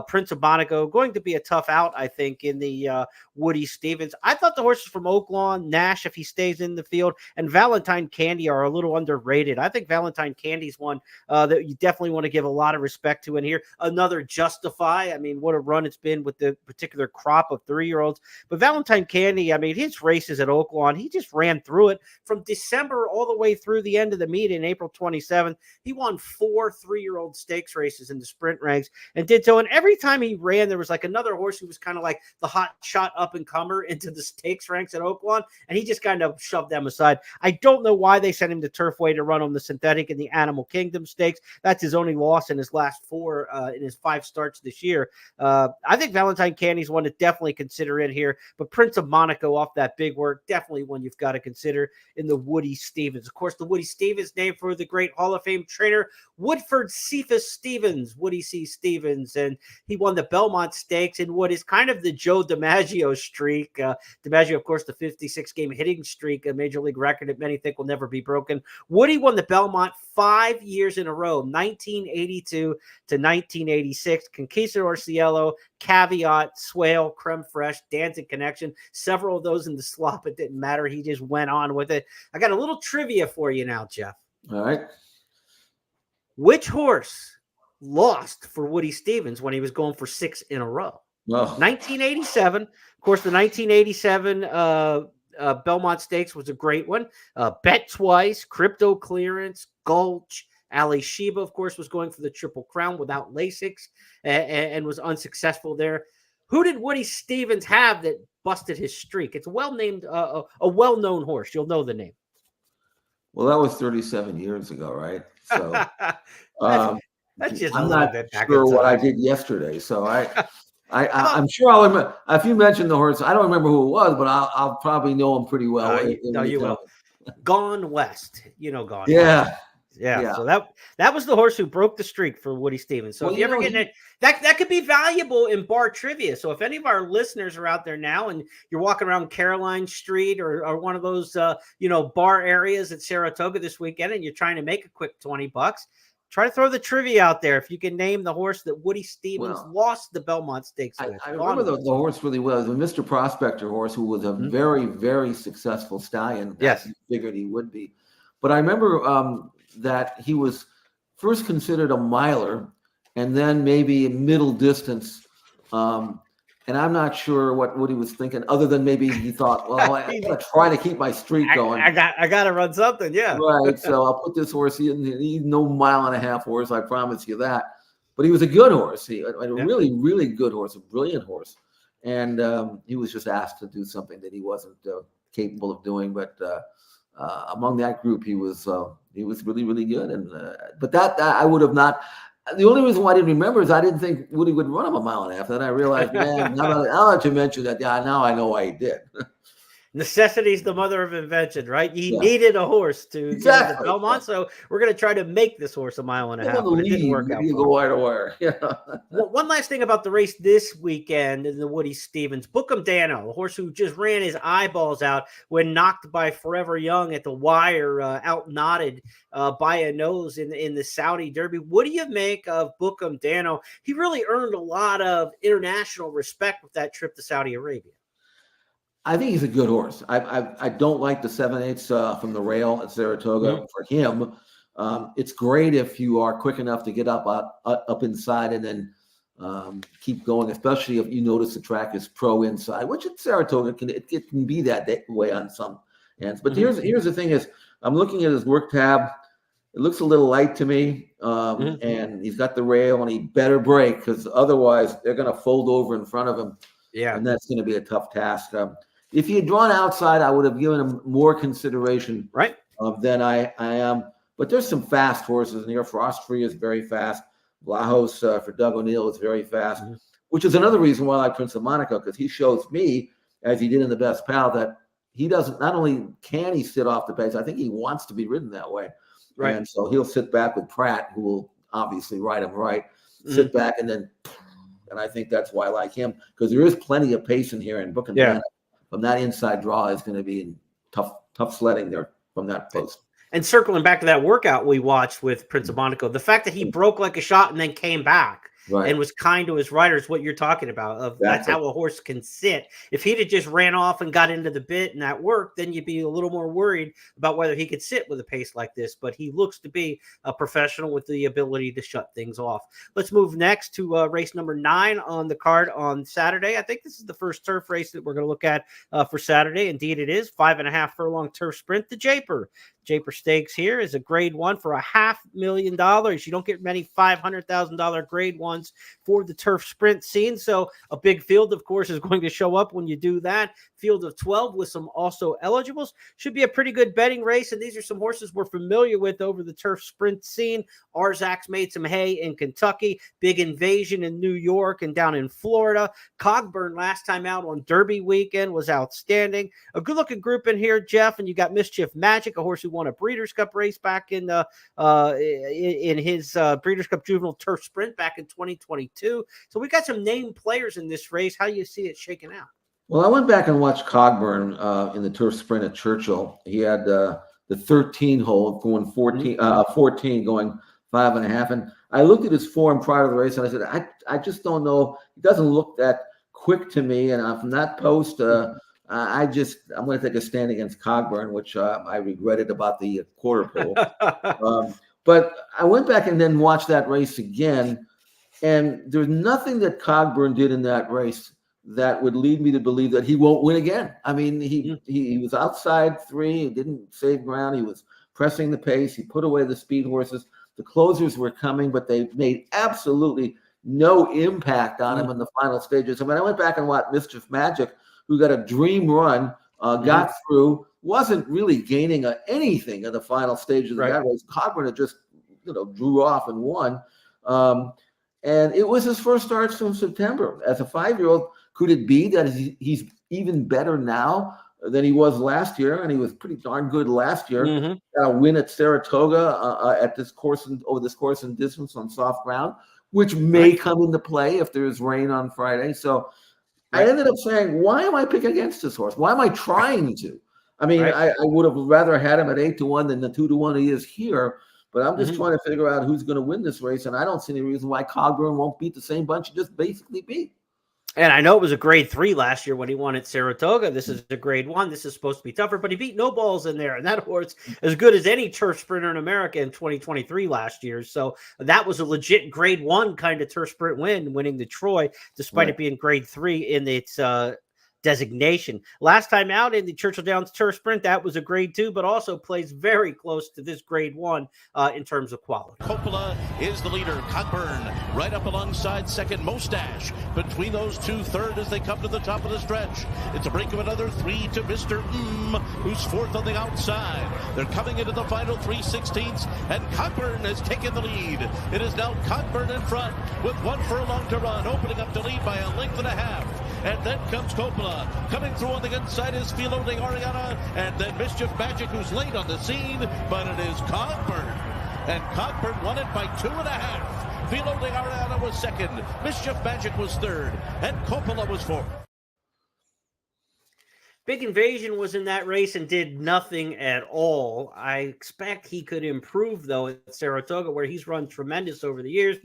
Prince of Monaco, going to be a tough out, I think, in the Woody Stevens. I thought the horses from Oaklawn, Nash, if he stays in the field, and Valentine Candy are a little underrated. I think Valentine Candy's one that you definitely want to give a lot of respect to in here. Another Justify. I mean, what a run it's been with the particular crop of 3-year-olds. But Valentine Candy, I mean, his races at Oaklawn, he just ran through it from December all the way through the end of the meet in April 27th. He won 4 3-year-old stakes races in the sprint ranks and did so. And every time he ran, there was like another horse who was kind of like the hot shot up and comer into the stakes ranks at Oaklawn, and he just kind of shoved them aside. I don't know why they sent him to Turfway to run on the synthetic in the Animal Kingdom Stakes. That's his only loss in his last 4 in his 5 starts this year. I think Valentine Candy's one to definitely consider in here, but Prince of Monaco off that big work, definitely one you've got to consider in the Woody Stevens. Of course, the Woody Stevens named for the great Hall of Fame trainer Woodford Cephas Stevens, Woody C. Stevens, and he won the Belmont Stakes in what is kind of the Joe DiMaggio streak. DiMaggio, of course, the 56-game hitting streak, a major league record that many think will never be broken. Woody won the Belmont 5 years in a row, 1982 to 1986. Conquistador Cielo, Caveat, Swale, Creme Fraiche, Dancing Connection, several of those in the slop. It didn't matter. He just went on with it. I got a little trivia for you now, Jeff. All right. Which horse lost for Woody Stevens when he was going for 6 in a row? Well, 1987. Of course, the 1987 Belmont Stakes was a great one. Bet Twice, Crypto Clearance, Gulch. Ali Sheba, of course, was going for the Triple Crown without Lasix and was unsuccessful there. Who did Woody Stevens have that busted his streak? It's a well-named, a well-known horse. You'll know the name. well, that was 37 years ago, right? So that's just I'm not sure what I did yesterday. So I'm sure I'll remember. If you mentioned the horse, I don't remember who it was, but I'll probably know him pretty well. No, you will. Gone West. You know Gone Yeah. West. Yeah. So that was the horse who broke the streak for Woody Stevens. So if you ever get it, that could be valuable in bar trivia. So if any of our listeners are out there now and you're walking around Caroline Street or one of those bar areas at Saratoga this weekend and you're trying to make a quick $20, try to throw the trivia out there if you can name the horse that Woody Stevens lost the Belmont Stakes with. I remember the horse really well. The Mr. Prospector horse, who was a very, very successful stallion. Yes. I figured he would be. But I remember that he was first considered a miler and then maybe a middle distance. And I'm not sure what Woody was thinking, other than maybe he thought, well, I'm going to try to keep my streak going. I got to run something, yeah. Right, so I'll put this horse in. He's no 1.5 mile horse, I promise you that. But he was a good horse. A really, really good horse, a brilliant horse. And he was just asked to do something that he wasn't capable of doing. But among that group, he was really, really good. And but that I would have not. The only reason why I didn't remember is I didn't think Woody would run him 1.5 miles. Then I realized, man, now that you mentioned that, now I know why he did. Necessity is the mother of invention, right? He needed a horse to get the Belmont, so we're going to try to make this horse 1.5 miles. But it didn't work out. You go wire to wire. Well, one last thing about the race this weekend in the Woody Stevens. Bookham Dano, a horse who just ran his eyeballs out when knocked by Forever Young at the wire, out knotted by a nose in the Saudi Derby. What do you make of Bookham Dano? He really earned a lot of international respect with that trip to Saudi Arabia. I think he's a good horse. I don't like the 7/8 from the rail at Saratoga for him. It's great if you are quick enough to get up inside and then keep going, especially if you notice the track is pro inside, which at Saratoga it can be that way on some ends. But here's the thing: is I'm looking at his work tab. It looks a little light to me, and he's got the rail, and he better break because otherwise they're going to fold over in front of him. Yeah, and that's going to be a tough task. If he had drawn outside, I would have given him more consideration than I am. But there's some fast horses in here. Frost Free is very fast. Vlahos for Doug O'Neill is very fast, which is another reason why I like Prince of Monaco, because he shows me, as he did in the Best Pal, that he doesn't, not only can he sit off the pace, I think he wants to be ridden that way. Right. And so he'll sit back with Pratt, who will obviously ride him right, sit back and then, and I think that's why I like him, because there is plenty of pace in here, and Bookham Dano from that inside draw is going to be tough sledding there from that post. And circling back to that workout we watched with Prince of Monaco, the fact that he broke like a shot and then came back and was kind to his riders, what you're talking about. That's how a horse can sit. If he'd have just ran off and got into the bit and that worked, then you'd be a little more worried about whether he could sit with a pace like this. But he looks to be a professional with the ability to shut things off. Let's move next to race number 9 on the card on Saturday. I think this is the first turf race that we're going to look at for Saturday. Indeed, it is 5.5 furlong turf sprint. The Jaipur Stakes here is a grade 1 for $500,000. You don't get many $500,000 grade 1s for the turf sprint scene. So a big field, of course, is going to show up when you do that. Field of 12 with some also eligibles. Should be a pretty good betting race. And these are some horses we're familiar with over the turf sprint scene. Arzak's made some hay in Kentucky. Big Invasion in New York and down in Florida. Cogburn last time out on Derby weekend was outstanding. A good looking group in here, Jeff. And you got Mischief Magic, a horse who won a Breeders' Cup race back in his Breeders' Cup Juvenile Turf Sprint back in 2022. So we got some named players in this race. How do you see it shaking out? Well, I went back and watched Cogburn in the turf sprint at Churchill. He had the 13 hole going 14 going 5.5. And I looked at his form prior to the race and I said, I just don't know. He doesn't look that quick to me. And from that post, I'm going to take a stand against Cogburn, which I regretted about the quarter pole. But I went back and then watched that race again. And there's nothing that Cogburn did in that race that would lead me to believe that he won't win again. I mean, he was outside 3. He didn't save ground. He was pressing the pace. He put away the speed horses. The closers were coming, but they made absolutely no impact on him in the final stages. I mean, I went back and watched Mischief Magic, who got a dream run, got through, wasn't really gaining anything in the final stages of that race. Cogburn had just, drew off and won. And it was his first start since September. As a 5-year-old, could it be that he's even better now than he was last year? And he was pretty darn good last year. Got a win at Saratoga at this course and distance on soft ground, which may come into play if there's rain on Friday. So I ended up saying, why am I picking against this horse? Why am I trying to? I mean, I would have rather had him at 8-1 than the 2-1 he is here. But I'm just trying to figure out who's going to win this race, and I don't see any reason why Cogburn won't beat the same bunch he just basically beat. And I know it was a grade 3 last year when he won at Saratoga. This is a grade 1. This is supposed to be tougher, but he beat no balls in there. And that horse as good as any turf sprinter in America in 2023 last year. So that was a legit grade 1 kind of turf sprint win, winning the Troy, despite it being grade 3 in its designation. Last time out in the Churchill Downs Turf Sprint, that was a grade 2, but also plays very close to this grade 1 in terms of quality. Coppola is the leader. Cogburn right up alongside second. Mustache between those two, third as they come to the top of the stretch. It's a break of another 3 to Mr. Who's fourth on the outside. They're coming into the final 3/16, and Cogburn has taken the lead. It is now Cogburn in front with 1 furlong to run, opening up the lead by 1.5 lengths. And then comes Coppola. Coming through on the inside is Philo de Ariana, and then Mischief Magic, who's late on the scene, but it is Cogburn. And Cogburn won it by 2.5. Philo de Ariana was second, Mischief Magic was third, and Coppola was fourth. Big Invasion was in that race and did nothing at all. I expect he could improve, though, at Saratoga, where he's run tremendous over the years.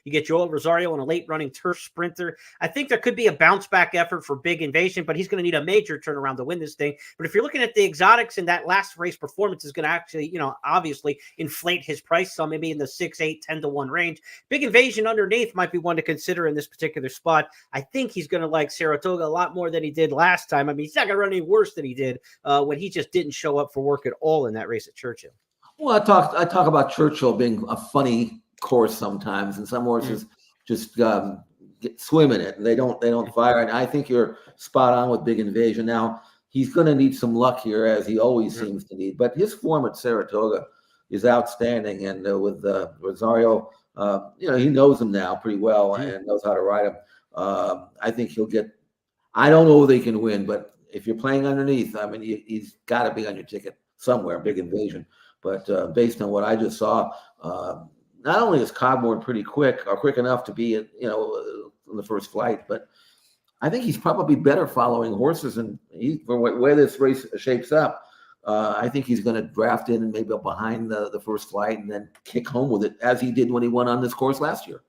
You get Joel Rosario and a late-running turf sprinter. I think there could be a bounce-back effort for Big Invasion, but he's going to need a major turnaround to win this thing. But if you're looking at the exotics, and that last race performance is going to actually, obviously inflate his price some, maybe in the 6, 8, 10-1 range. Big Invasion underneath might be one to consider in this particular spot. I think he's going to like Saratoga a lot more than he did last time. I mean, he's not going to run any worse than he did when he just didn't show up for work at all in that race at Churchill. Well, I talk about Churchill being a funny course sometimes, and some horses just swim in it and they don't fire. And I think you're spot on with Big Invasion. Now he's going to need some luck here, as he always seems to need, but his form at Saratoga is outstanding. And with Rosario, he knows him now pretty well and knows how to ride him. I think he'll get, I don't know if they can win, but if you're playing underneath, I mean, he's got to be on your ticket somewhere, Big Invasion. But based on what I just saw, not only is Cogburn pretty quick enough to be in the first flight, but I think he's probably better following horses, and for where this race shapes up, I think he's going to draft in and maybe up behind the first flight and then kick home with it, as he did when he won on this course last year.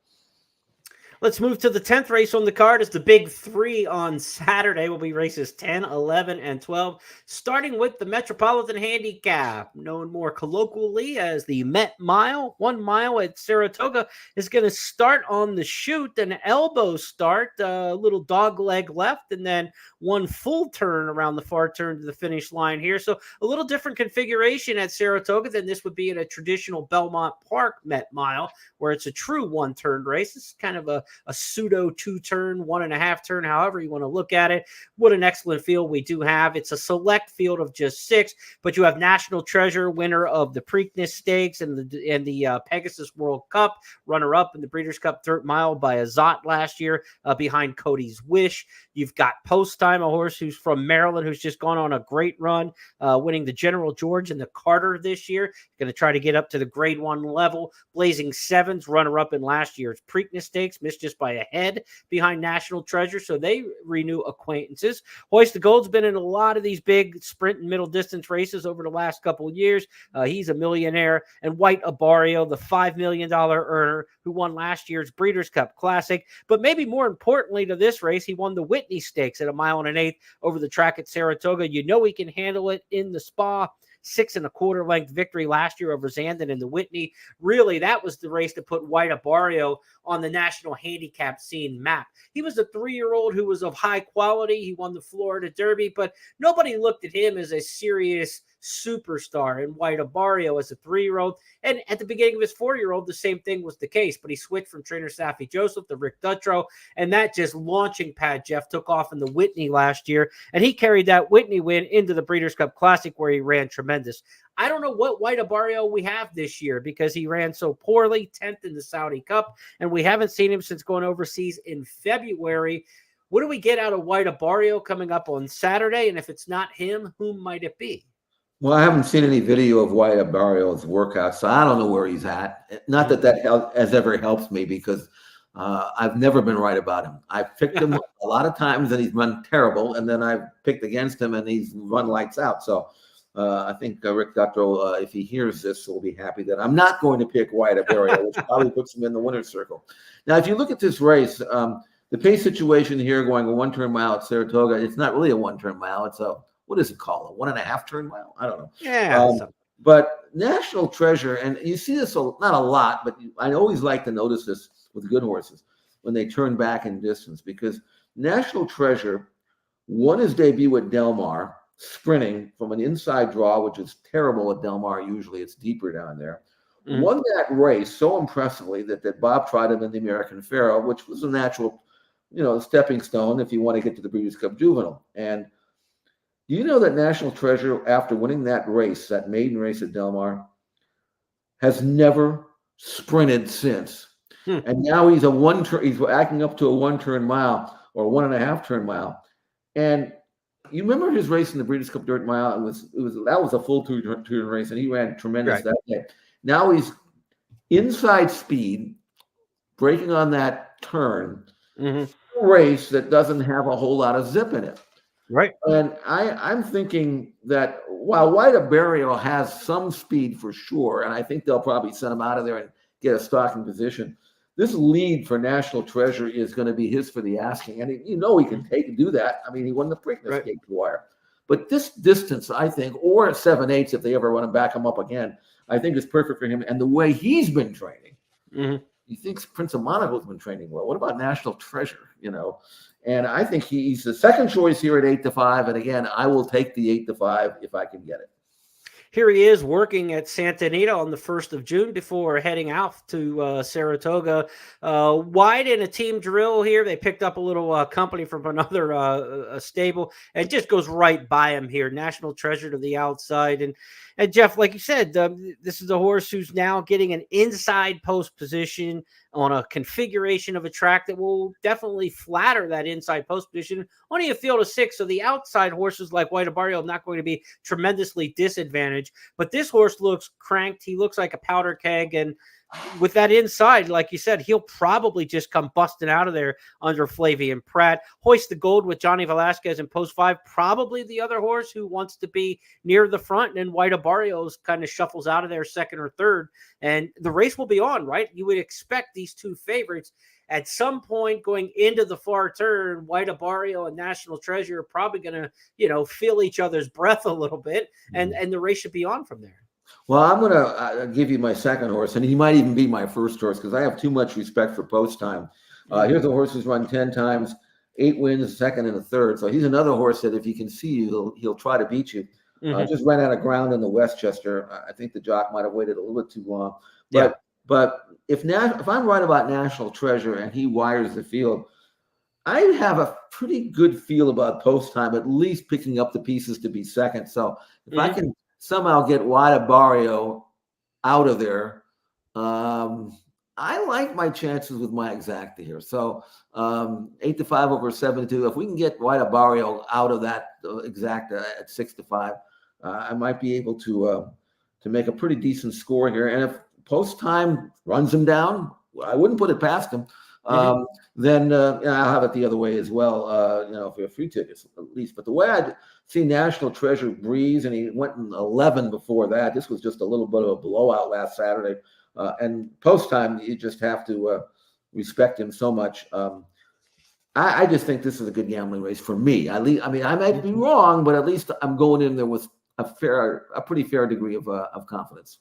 Let's move to the 10th race on the card. It's the big three on Saturday. Will be races 10, 11, and 12, starting with the Metropolitan Handicap, known more colloquially as the Met Mile. 1 mile at Saratoga is going to start on the chute, an elbow start, a little dog leg left, and then one full turn around the far turn to the finish line here. So a little different configuration at Saratoga than this would be in a traditional Belmont Park Met Mile, where it's a true one-turn race. It's kind of a pseudo 2-turn, 1.5 turn, however you want to look at it. What an excellent field we do have. It's a select field of just 6, but you have National Treasure, winner of the Preakness Stakes and the Pegasus World Cup, runner-up in the Breeders' Cup Dirt Mile by Azat last year, behind Cody's Wish. You've got Post Time, a horse who's from Maryland, who's just gone on a great run, winning the General George and the Carter this year. Going to try to get up to the Grade 1 level. Blazing Sevens, runner-up in last year's Preakness Stakes, missed just by a head behind National Treasure, so they renew acquaintances. Hoist the Gold's been in a lot of these big sprint and middle distance races over the last couple of years. He's a millionaire. And White Abario, the $5 million earner who won last year's Breeders' Cup Classic. But maybe more importantly to this race, he won the Whitney Stakes at 1 1/8 over the track at Saratoga. You know he can handle it in the Spa. 6 1/4 length victory last year over Zandon in the Whitney. Really, that was the race to put White Abario on the national handicap scene map. He was a 3-year-old who was of high quality. He won the Florida Derby, but nobody looked at him as a serious superstar. And White Abario as a 3-year-old. And at the beginning of his 4-year-old, the same thing was the case, but he switched from trainer Saffie Joseph to Rick Dutrow, and that just launching pad, Jeff, took off in the Whitney last year, and he carried that Whitney win into the Breeders' Cup Classic where he ran tremendous. I don't know what White Abario we have this year because he ran so poorly, 10th in the Saudi Cup, and we haven't seen him since going overseas in February. What do we get out of White Abario coming up on Saturday? And if it's not him, who might it be? Well, I haven't seen any video of White Abario's workout, so I don't know where he's at. Not that has ever helps me because I've never been right about him. I've picked him a lot of times and he's run terrible, and then I've picked against him and he's run lights out. So I think Rick Dutrow, if he hears this, will be happy that I'm not going to pick White Abario, which probably puts him in the winner's circle. Now, if you look at this race, the pace situation here going a 1-turn mile at Saratoga, it's not really a 1-turn mile. It's a, what is it called? A 1.5 turn mile? I don't know. Yeah. But National Treasure, and you see this not a lot, but I always like to notice this with good horses when they turn back in distance, because National Treasure won his debut at Del Mar, sprinting from an inside draw, which is terrible at Del Mar. Usually it's deeper down there. Won that race so impressively that Bob tried him in the American Pharoah, which was a natural, stepping stone if you want to get to the Breeders' Cup Juvenile. And do you know that National Treasure, after winning that race, that maiden race at Del Mar, has never sprinted since? And now he's he's acting up to a 1-turn mile or 1.5 turn mile. And you remember his race in the Breeders' Cup Dirt Mile? That was a full 2-turn race, and he ran tremendous that day. Now he's inside speed, breaking on that turn, race that doesn't have a whole lot of zip in it. Right. And I'm thinking that while White Abario has some speed for sure, and I think they'll probably send him out of there and get a stalking position, this lead for National Treasure is going to be his for the asking. And he can do that. I mean, he won the Preakness Gate Wire. But this distance, I think, or 7/8 if they ever want to back him up again, I think is perfect for him. And the way he's been training, he thinks Prince of Monaco's been training well. What about National Treasure, And I think he's the second choice here at 8-5. And again, I will take the 8-5 if I can get it. Here he is working at Santa Anita on the 1st of June before heading out to Saratoga. Wide in a team drill here. They picked up a little company from another stable and just goes right by him here. National Treasure to the outside. And Jeff, like you said, this is a horse who's now getting an inside post position on a configuration of a track that will definitely flatter that inside post position. Only a field of 6, so the outside horses like White Abario are not going to be tremendously disadvantaged advantage. But this horse looks cranked. He looks like a powder keg. And with that inside, like you said, he'll probably just come busting out of there under Flavian Pratt. Hoist the Gold with Johnny Velasquez in post 5, probably the other horse who wants to be near the front. And White Barrios kind of shuffles out of there second or third. And the race will be on, right? You would expect these two favorites at some point going into the far turn. White Barrio and National Treasure are probably going to, feel each other's breath a little bit. And the race should be on from there. Well, I'm going to give you my second horse, and he might even be my first horse because I have too much respect for post time. Here's a horse who's run 10 times, 8 wins, second and a third. So he's another horse that if he can see you, he'll try to beat you. Just ran out of ground in the Westchester. I think the jock might have waited a little bit too long. But if I'm right about National Treasure and he wires the field, I have a pretty good feel about post time, at least picking up the pieces to be second. So if I can somehow get White Barrio out of there, I like my chances with my exacta here. So 8-5 over 7-2. If we can get White Barrio out of that exacta at 6-5, I might be able to make a pretty decent score here. And if post time runs him down, I wouldn't put it past him. Then I'll have it the other way as well, for free tickets at least. But the way I'd see National Treasure breeze, and he went in 11 before that. This was just a little bit of a blowout last Saturday. And post time, you just have to respect him so much. I just think this is a good gambling race for me. I might be wrong, but at least I'm going in there with a pretty fair degree of confidence.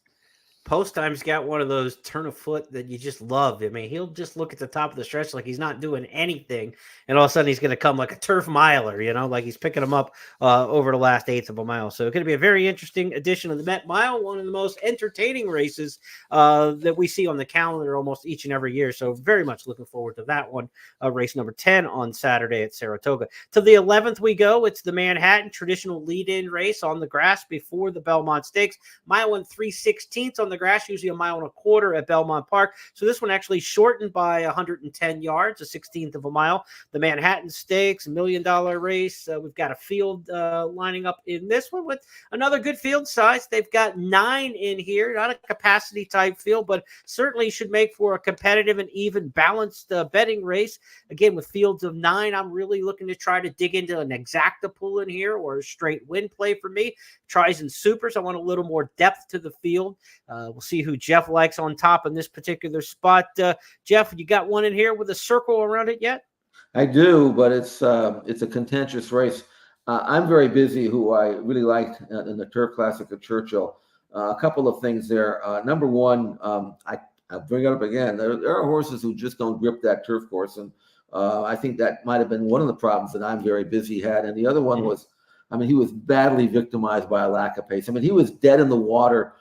Post time's got one of those turn of foot that you just love. I mean, he'll just look at the top of the stretch like he's not doing anything, and all of a sudden he's going to come like a turf miler, like he's picking them up over the last eighth of a mile. So it's going to be a very interesting edition of the Met Mile, one of the most entertaining races that we see on the calendar almost each and every year. So very much looking forward to that one. Race number 10 on Saturday at Saratoga. To the 11th we go. It's the Manhattan traditional lead-in race on the grass before the Belmont Stakes. Mile and 3/16 on the grass, usually 1.25 miles at Belmont Park. So this one actually shortened by 110 yards, a 16th of a mile. The Manhattan Stakes, $1 million race. We've got a field lining up in this one with another good field size. They've got 9 in here, not a capacity type field, but certainly should make for a competitive and even balanced betting race. Again, with fields of 9, I'm really looking to try to dig into an exacta pull in here or a straight win play for me. Tries and supers. I want a little more depth to the field. We'll see who Jeff likes on top in this particular spot. Jeff, you got one in here with a circle around it yet? I do, but it's a contentious race. I'm very busy, who I really liked in the Turf Classic at Churchill. A couple of things there. Number one, I'll bring it up again. There are horses who just don't grip that turf course, and I think that might have been one of the problems that I'm very busy had. And the other one was, he was badly victimized by a lack of pace. He was dead in the water,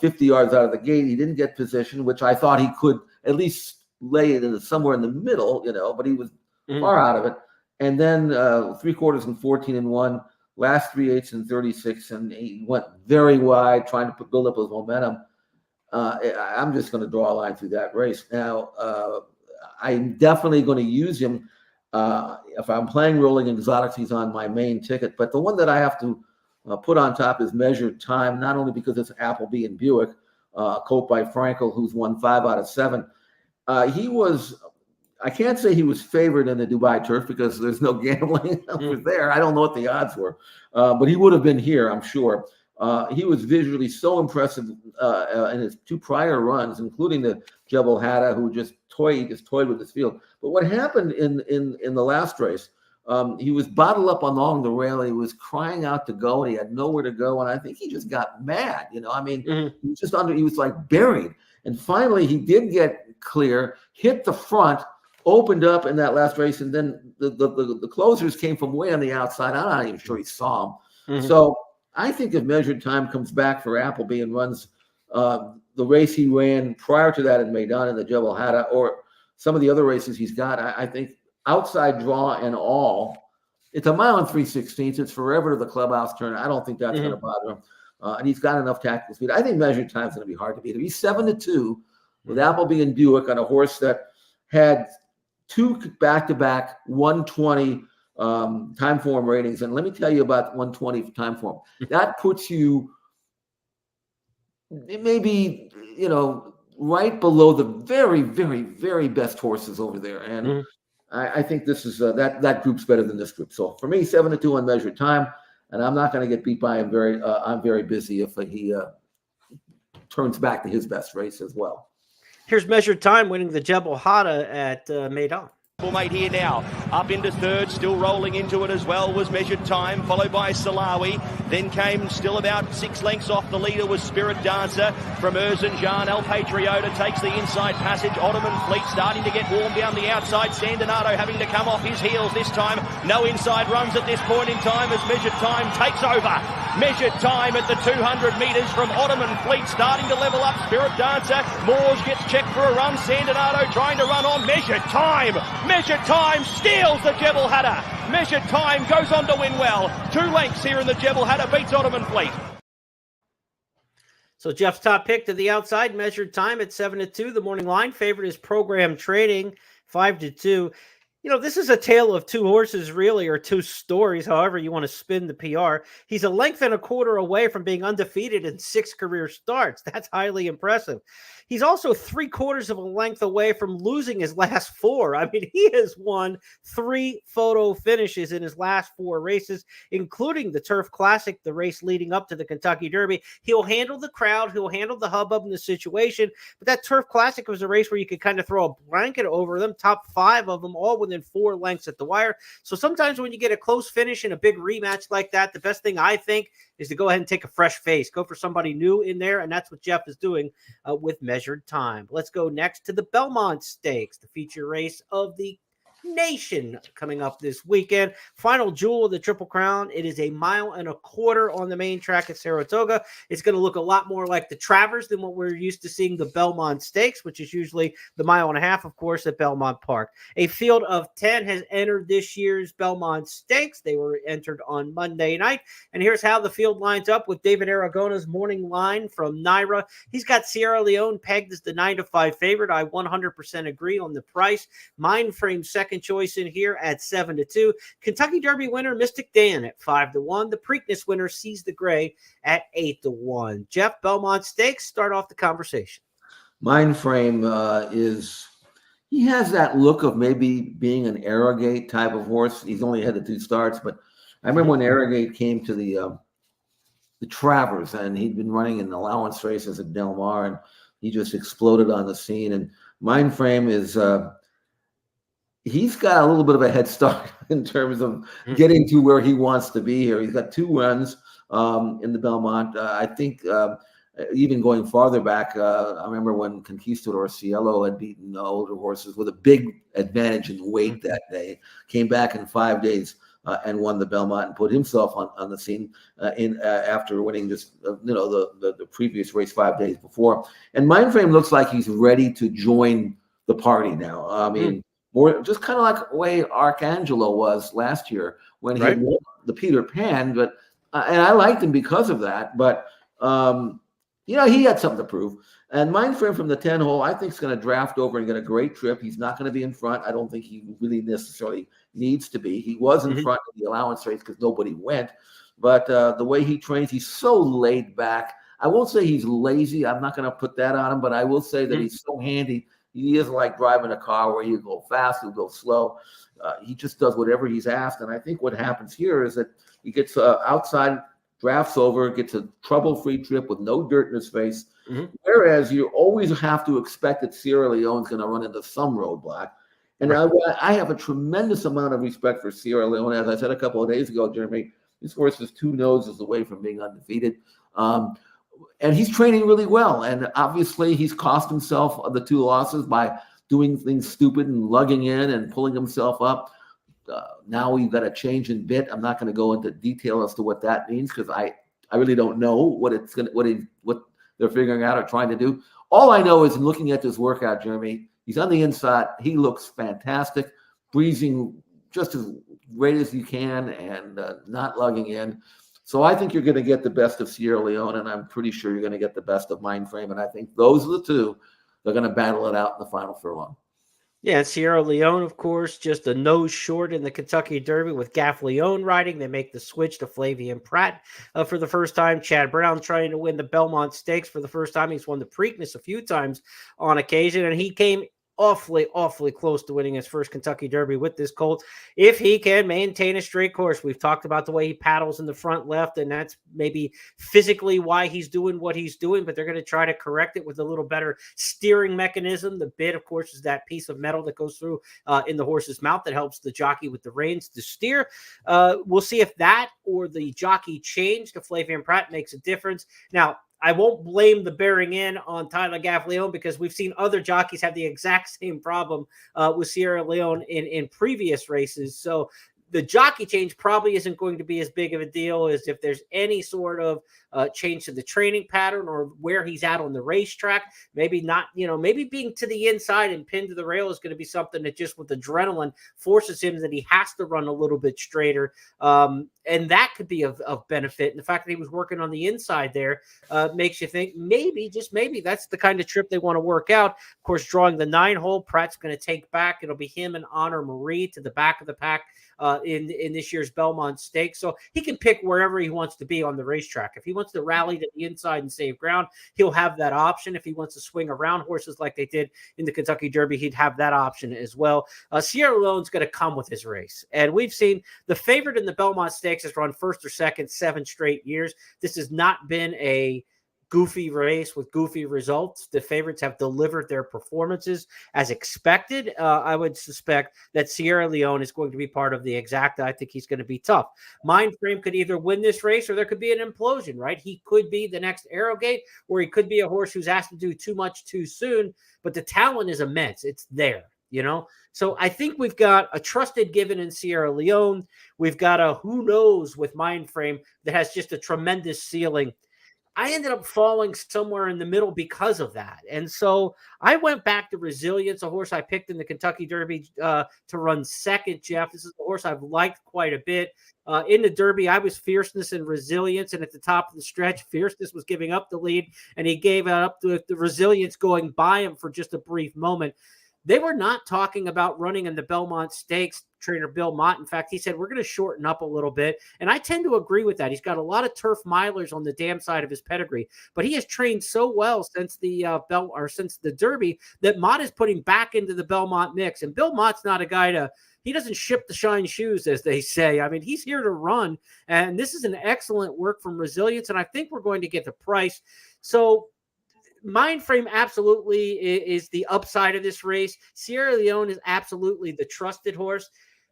50 yards out of the gate. He didn't get position, which I thought he could at least lay it somewhere in the middle, but he was far out of it. And then 3/4 and 14-1, last 3/8 and 36, and he went very wide, trying to build up his momentum. I'm just going to draw a line through that race. Now, I'm definitely going to use him if I'm playing Rolling Exotics. He's on my main ticket, but the one that I have to put on top is Measured Time, not only because it's Appleby and Buick, colt by Frankel, who's won 5 out of 7. I can't say he was favored in the Dubai Turf because there's no gambling over there. I don't know what the odds were, but he would have been here, I'm sure. He was visually so impressive in his 2 prior runs, including the Jebel Hatta, who just toyed with this field. But what happened in the last race, he was bottled up along the rail. He was crying out to go, and he had nowhere to go. And I think he just got mad. He was just he was like buried. And finally, he did get clear, hit the front, opened up in that last race, and then the closers came from way on the outside. I'm not even sure he saw them. So I think if Measured Time comes back for Appleby and runs the race he ran prior to that in Maidan in the Jebel Hatta, or some of the other races he's got, I think outside draw and all, it's 1 mile and 3/16. It's forever to the clubhouse turn. I don't think that's going to bother him. And he's got enough tactical speed. I think Measured Time's going to be hard to beat. If he's 7-2 with Appleby and Buick on a horse that had 2 back-to-back 120 time form ratings. And let me tell you about 120 time form. That puts you it may be, right below the very, very, very best horses over there. And I think this is that group's better than this group. So for me, 7-2 on measured time, and I'm not going to get beat by him. I'm very busy if he turns back to his best race as well. Here's measured time winning the Jebel Hada at Maidan. Mate here now, up into third, still rolling into it as well was Measured Time, followed by Salawi. Then came still about 6 lengths off the leader was Spirit Dancer from Erzincan. El Patriota takes the inside passage. Ottoman Fleet starting to get warm down the outside. Sandonado having to come off his heels this time. No inside runs at this point in time as Measured Time takes over. Measured Time at the 200 metres from Ottoman Fleet starting to level up. Spirit Dancer. Moores gets checked for a run. Sandonado trying to run on. Measured Time. Measured Time steals the Jebel Hada. Measured Time goes on to win well. 2 lengths here in the Jebel Hada, beats Ottoman Fleet. So Jeff's top pick to the outside, Measured Time at 7-2. The morning line favorite is Program Trading, 5-2. This is a tale of 2 horses, really, or 2 stories, however you want to spin the PR. He's a length and a quarter away from being undefeated in 6 career starts. That's highly impressive. He's also 3/4 of a length away from losing his last 4. I mean, he has won 3 photo finishes in his last 4 races, including the Turf Classic, the race leading up to the Kentucky Derby. He'll handle the crowd. He'll handle the hubbub in the situation. But that Turf Classic was a race where you could kind of throw a blanket over them, top 5 of them, all within 4 lengths at the wire. So sometimes when you get a close finish in a big rematch like that, the best thing I think is to go ahead and take a fresh face. Go for somebody new in there, and that's what Jeff is doing with Measured Time. Let's go next to the Belmont Stakes, the feature race of the nation coming up this weekend. Final jewel of the Triple Crown. It is 1.25 miles on the main track at Saratoga. It's going to look a lot more like the Travers than what we're used to seeing the Belmont Stakes, which is usually the 1.5 miles, of course, at Belmont Park. A field of 10 has entered this year's Belmont Stakes. They were entered on Monday night. And here's how the field lines up with David Aragona's morning line from Naira. He's got Sierra Leone pegged as the 9-5 favorite. I 100% agree on the price. Mind Frame second choice in here at 7-2. Kentucky Derby winner Mystic Dan at 5-1. The Preakness winner Seize the Gray at 8-1. Jeff, Belmont Stakes, start off the conversation. Mind Frame he has that look of maybe being an Arrogate type of horse. He's only had the 2 starts, but I remember when Arrogate came to the Travers, and he'd been running in allowance races at Del Mar, and he just exploded on the scene. And Mind Frame is he's got a little bit of a head start in terms of getting to where he wants to be here. He's got 2 runs in the Belmont. I think even going farther back, I remember when Conquistador Cielo had beaten older horses with a big advantage in weight that day, came back in 5 days and won the Belmont and put himself on the scene after winning just the previous race 5 days before. And Mind Frame looks like he's ready to join the party now. I mean, more just kind of like the way Arcangelo was last year when he won the Peter Pan, but and I liked him because of that. But he had something to prove. And Mind Frame from the 10 hole, I think is going to draft over and get a great trip. He's not going to be in front. I don't think he really necessarily needs to be. He was in front of the allowance race because nobody went. But the way he trains, he's so laid back. I won't say he's lazy. I'm not going to put that on him, but I will say that he's so handy. He isn't like driving a car where you go fast, you go slow. He just does whatever he's asked. And I think what happens here is that he gets outside, drafts over, gets a trouble-free trip with no dirt in his face. Whereas you always have to expect that Sierra Leone's going to run into some roadblock. And I have a tremendous amount of respect for Sierra Leone. As I said a couple of days ago, Jeremy, this horse is 2 noses away from being undefeated. And he's training really well. And obviously he's cost himself the 2 losses by doing things stupid and lugging in and pulling himself up. Now we've got a change in bit. I'm not going to go into detail as to what that means because I really don't know what they're figuring out or trying to do. All I know is in looking at this workout, Jeremy, he's on the inside. He looks fantastic, breezing just as great as you can and not lugging in. So I think you're going to get the best of Sierra Leone, and I'm pretty sure you're going to get the best of Mind Frame. And I think those are the 2 that are going to battle it out in the final furlong. Yeah, Sierra Leone, of course, just a nose short in the Kentucky Derby with Gaff Leone riding. They make the switch to Flavien Prat for the first time. Chad Brown trying to win the Belmont Stakes for the first time. He's won the Preakness a few times on occasion, and he came awfully close to winning his first Kentucky Derby with this colt. If he can maintain a straight course, we've talked about the way he paddles in the front left, and that's maybe physically why he's doing what he's doing, but they're going to try to correct it with a little better steering mechanism. The bit, of course, is that piece of metal that goes through in the horse's mouth that helps the jockey with the reins to steer. We'll see if that or the jockey change to Flavien Prat makes a difference. Now, I won't blame the bearing in on Tyler Gaff Leone because we've seen other jockeys have the exact same problem with Sierra Leone in previous races. So the jockey change probably isn't going to be as big of a deal as if there's any sort of change to the training pattern or where he's at on the racetrack. Maybe not, maybe being to the inside and pinned to the rail is going to be something that just with adrenaline forces him that he has to run a little bit straighter. And that could be of benefit. And the fact that he was working on the inside there makes you think maybe, just maybe, that's the kind of trip they want to work out. Of course, drawing the 9-hole, Pratt's going to take back. It'll be him and Honor Marie to the back of the pack in this year's Belmont Stakes. So he can pick wherever he wants to be on the racetrack. If he wants to rally to the inside and save ground, he'll have that option. If he wants to swing around horses like they did in the Kentucky Derby, he'd have that option as well. Sierra Leone's going to come with his race. And we've seen the favorite in the Belmont Stakes has run first or second 7 straight years. This has not been a goofy race with goofy results. The favorites have delivered their performances as expected. I would suspect that Sierra Leone is going to be part of the exacta. I think he's going to be tough. Mindframe could either win this race or there could be an implosion, right? He could be the next Arrowgate, or he could be a horse who's asked to do too much too soon, but the talent is immense. It's there. So I think we've got a trusted given in Sierra Leone. We've got a who knows with Mindframe that has just a tremendous ceiling. I ended up falling somewhere in the middle because of that. And so I went back to Resilience, a horse I picked in the Kentucky Derby to run second, Jeff. This is a horse I've liked quite a bit. In the Derby, I was Fierceness and Resilience, and at the top of the stretch, Fierceness was giving up the lead, and he gave up the Resilience going by him for just a brief moment. They were not talking about running in the Belmont Stakes, trainer Bill Mott. In fact, he said, we're going to shorten up a little bit. And I tend to agree with that. He's got a lot of turf milers on the dam side of his pedigree, but he has trained so well since since the Derby that Mott is putting back into the Belmont mix. And Bill Mott's not a guy he doesn't ship the shine shoes, as they say. I mean, he's here to run. And this is an excellent work from Resilience. And I think we're going to get the price. So Mindframe absolutely is the upside of this race. Sierra Leone is absolutely the trusted horse.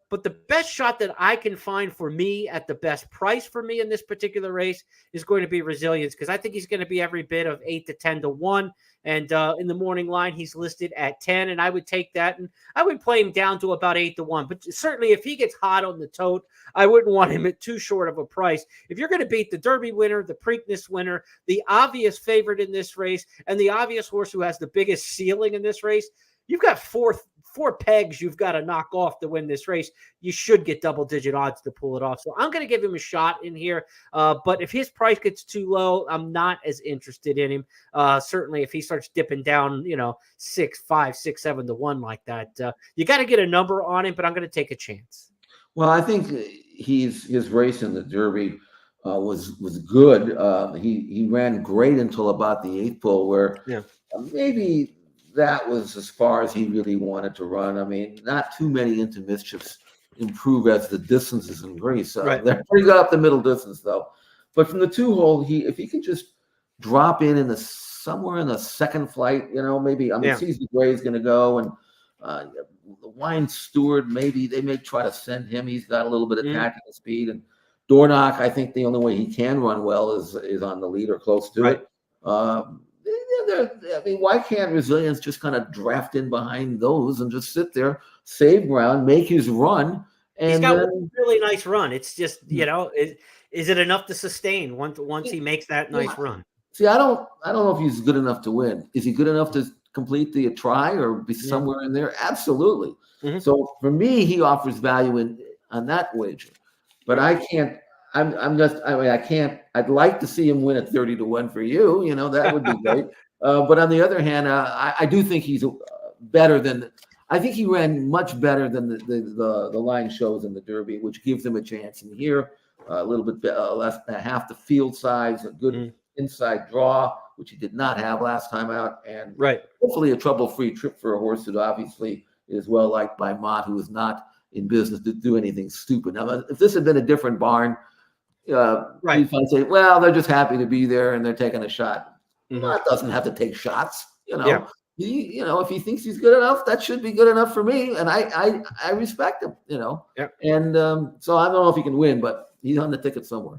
But the best shot that I can find for me at the best price for me in this particular race is going to be Resilience, because I think he's going to be every bit of 8 to 10 to 1. And in the morning line, he's listed at 10, and I would take that, and I would play him down to about 8 to 1. But certainly, if he gets hot on the tote, I wouldn't want him at too short of a price. If you're going to beat the Derby winner, the Preakness winner, the obvious favorite in this race, and the obvious horse who has the biggest ceiling in this race, you've got four pegs you've got to knock off to win this race. You should get double-digit odds to pull it off. So I'm going to give him a shot in here. But if his price gets too low, I'm not as interested in him. Certainly if he starts dipping down, 6, 5, 6, 7 to 1 like that, you got to get a number on him, but I'm going to take a chance. Well, I think his race in the Derby was good. He ran great until about the 8th pull, where maybe that was as far as he really wanted to run. I mean, not too many into mischiefs improve as the distances increase. Right. They're pretty good up the middle distance, though. But from the 2-hole, if he could just drop in somewhere in the second flight, maybe Season Gray's going to go, and the Wine Steward, maybe they may try to send him. He's got a little bit of tactical speed, and Dornock, I think the only way he can run well is on the lead or close to it. Why can't Resilience just kind of draft in behind those and just sit there, save ground, make his run? And he's got a really nice run. It's just, is it enough to sustain once he makes that nice run? See, I don't know if he's good enough to win. Is he good enough to complete the try or be somewhere in there? Absolutely. Mm-hmm. So for me, he offers value on that wager, but I can't. I can't. I'd like to see him win at 30 to 1 for you. That would be great. But on the other hand, I do think he's better than. I think he ran much better than the line shows in the Derby, which gives him a chance. And here, a little bit less than half the field size, a good inside draw, which he did not have last time out, and hopefully a trouble-free trip for a horse that obviously is well liked by Mott, who is not in business to do anything stupid. Now, if this had been a different barn, you'd probably say, well, they're just happy to be there and they're taking a shot. Mott doesn't have to take shots, you know. Yeah. If he thinks he's good enough, that should be good enough for me, and I respect him, you know. Yeah. And so I don't know if he can win, but he's on the ticket somewhere.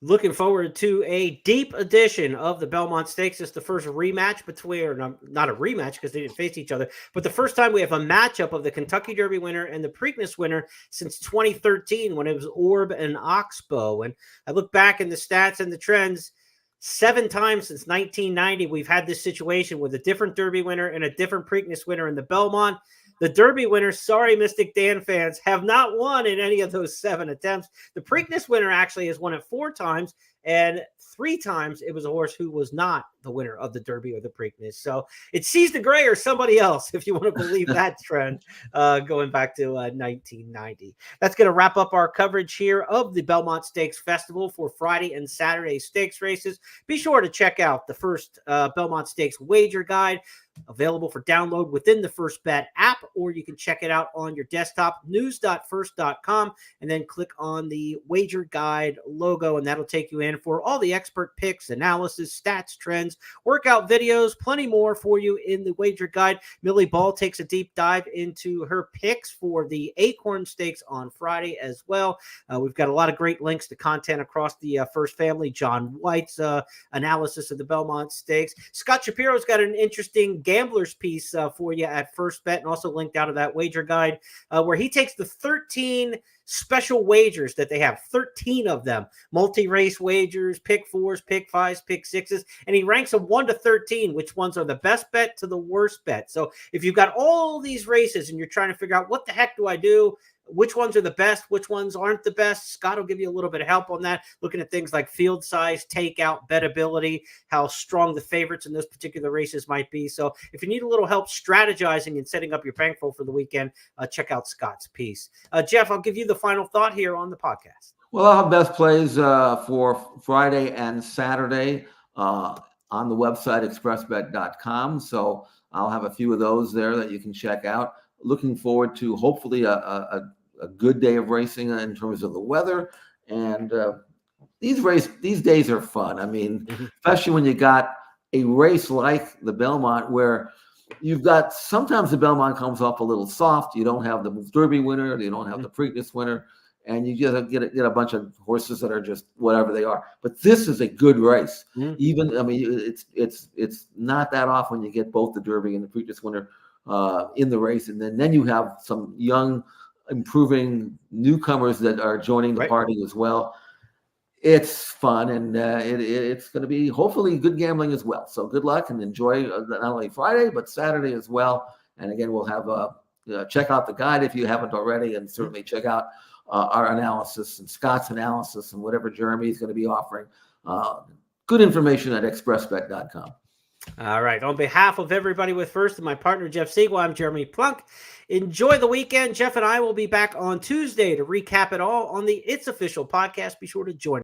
Looking forward to a deep edition of the Belmont Stakes. It's the first rematch between, or not a rematch because they didn't face each other, but the first time we have a matchup of the Kentucky Derby winner and the Preakness winner since 2013 when it was Orb and Oxbow. And I look back in the stats and the trends, 7 times since 1990, we've had this situation with a different Derby winner and a different Preakness winner in the Belmont. The Derby winners, sorry, Mystic Dan fans, have not won in any of those 7 attempts. The Preakness winner actually has won it 4 times, and 3 times it was a horse who was not the winner of the Derby or the Preakness. So it's Seize the Gray or somebody else, if you want to believe that trend, going back to 1990. That's going to wrap up our coverage here of the Belmont Stakes Festival for Friday and Saturday stakes races. Be sure to check out the first Belmont Stakes wager guide, available for download within the First Bet app, or you can check it out on your desktop, news.first.com, and then click on the wager guide logo, and that'll take you in for all the expert picks, analysis, stats, trends, workout videos, plenty more for you in the wager guide. Millie Ball takes a deep dive into her picks for the Acorn Stakes on Friday as well. We've got a lot of great links to content across the First family. John White's analysis of the Belmont Stakes. Scott Shapiro's got an interesting gambler's piece for you at First Bet, and also linked out of that wager guide, where he takes the 13 special wagers that they have, 13 of them, multi-race wagers, pick 4s, pick 5s, pick 6s, and he ranks them 1 to 13, which ones are the best bet to the worst bet. So if you've got all these races and you're trying to figure out what the heck do I do, which ones are the best, which ones aren't the best, Scott will give you a little bit of help on that, looking at things like field size, takeout, bettability, how strong the favorites in those particular races might be. So if you need a little help strategizing and setting up your bankroll for the weekend, check out Scott's piece. Jeff, I'll give you the final thought here on the podcast. Well, I'll have best plays for Friday and Saturday on the website, expressbet.com. So I'll have a few of those there that you can check out. Looking forward to hopefully a good day of racing in terms of the weather. And these days are fun. I mean, especially when you got a race like the Belmont, where you've got, sometimes the Belmont comes off a little soft. You don't have the Derby winner, you don't have the Preakness winner, and you just get a bunch of horses that are just whatever they are. But this is a good race. Even, I mean, it's not that often you get both the Derby and the Preakness winner in the race, and then you have some young, improving newcomers that are joining the party as well. It's fun, and it's going to be hopefully good gambling as well. So good luck and enjoy not only Friday but Saturday as well. And again, we'll have check out the guide if you haven't already, and certainly check out our analysis and Scott's analysis and whatever Jeremy's going to be offering. Good information at expressbet.com. All right. On behalf of everybody with First and my partner, Jeff Siegel, I'm Jeremy Plonk. Enjoy the weekend. Jeff and I will be back on Tuesday to recap it all on the It's Official podcast. Be sure to join us.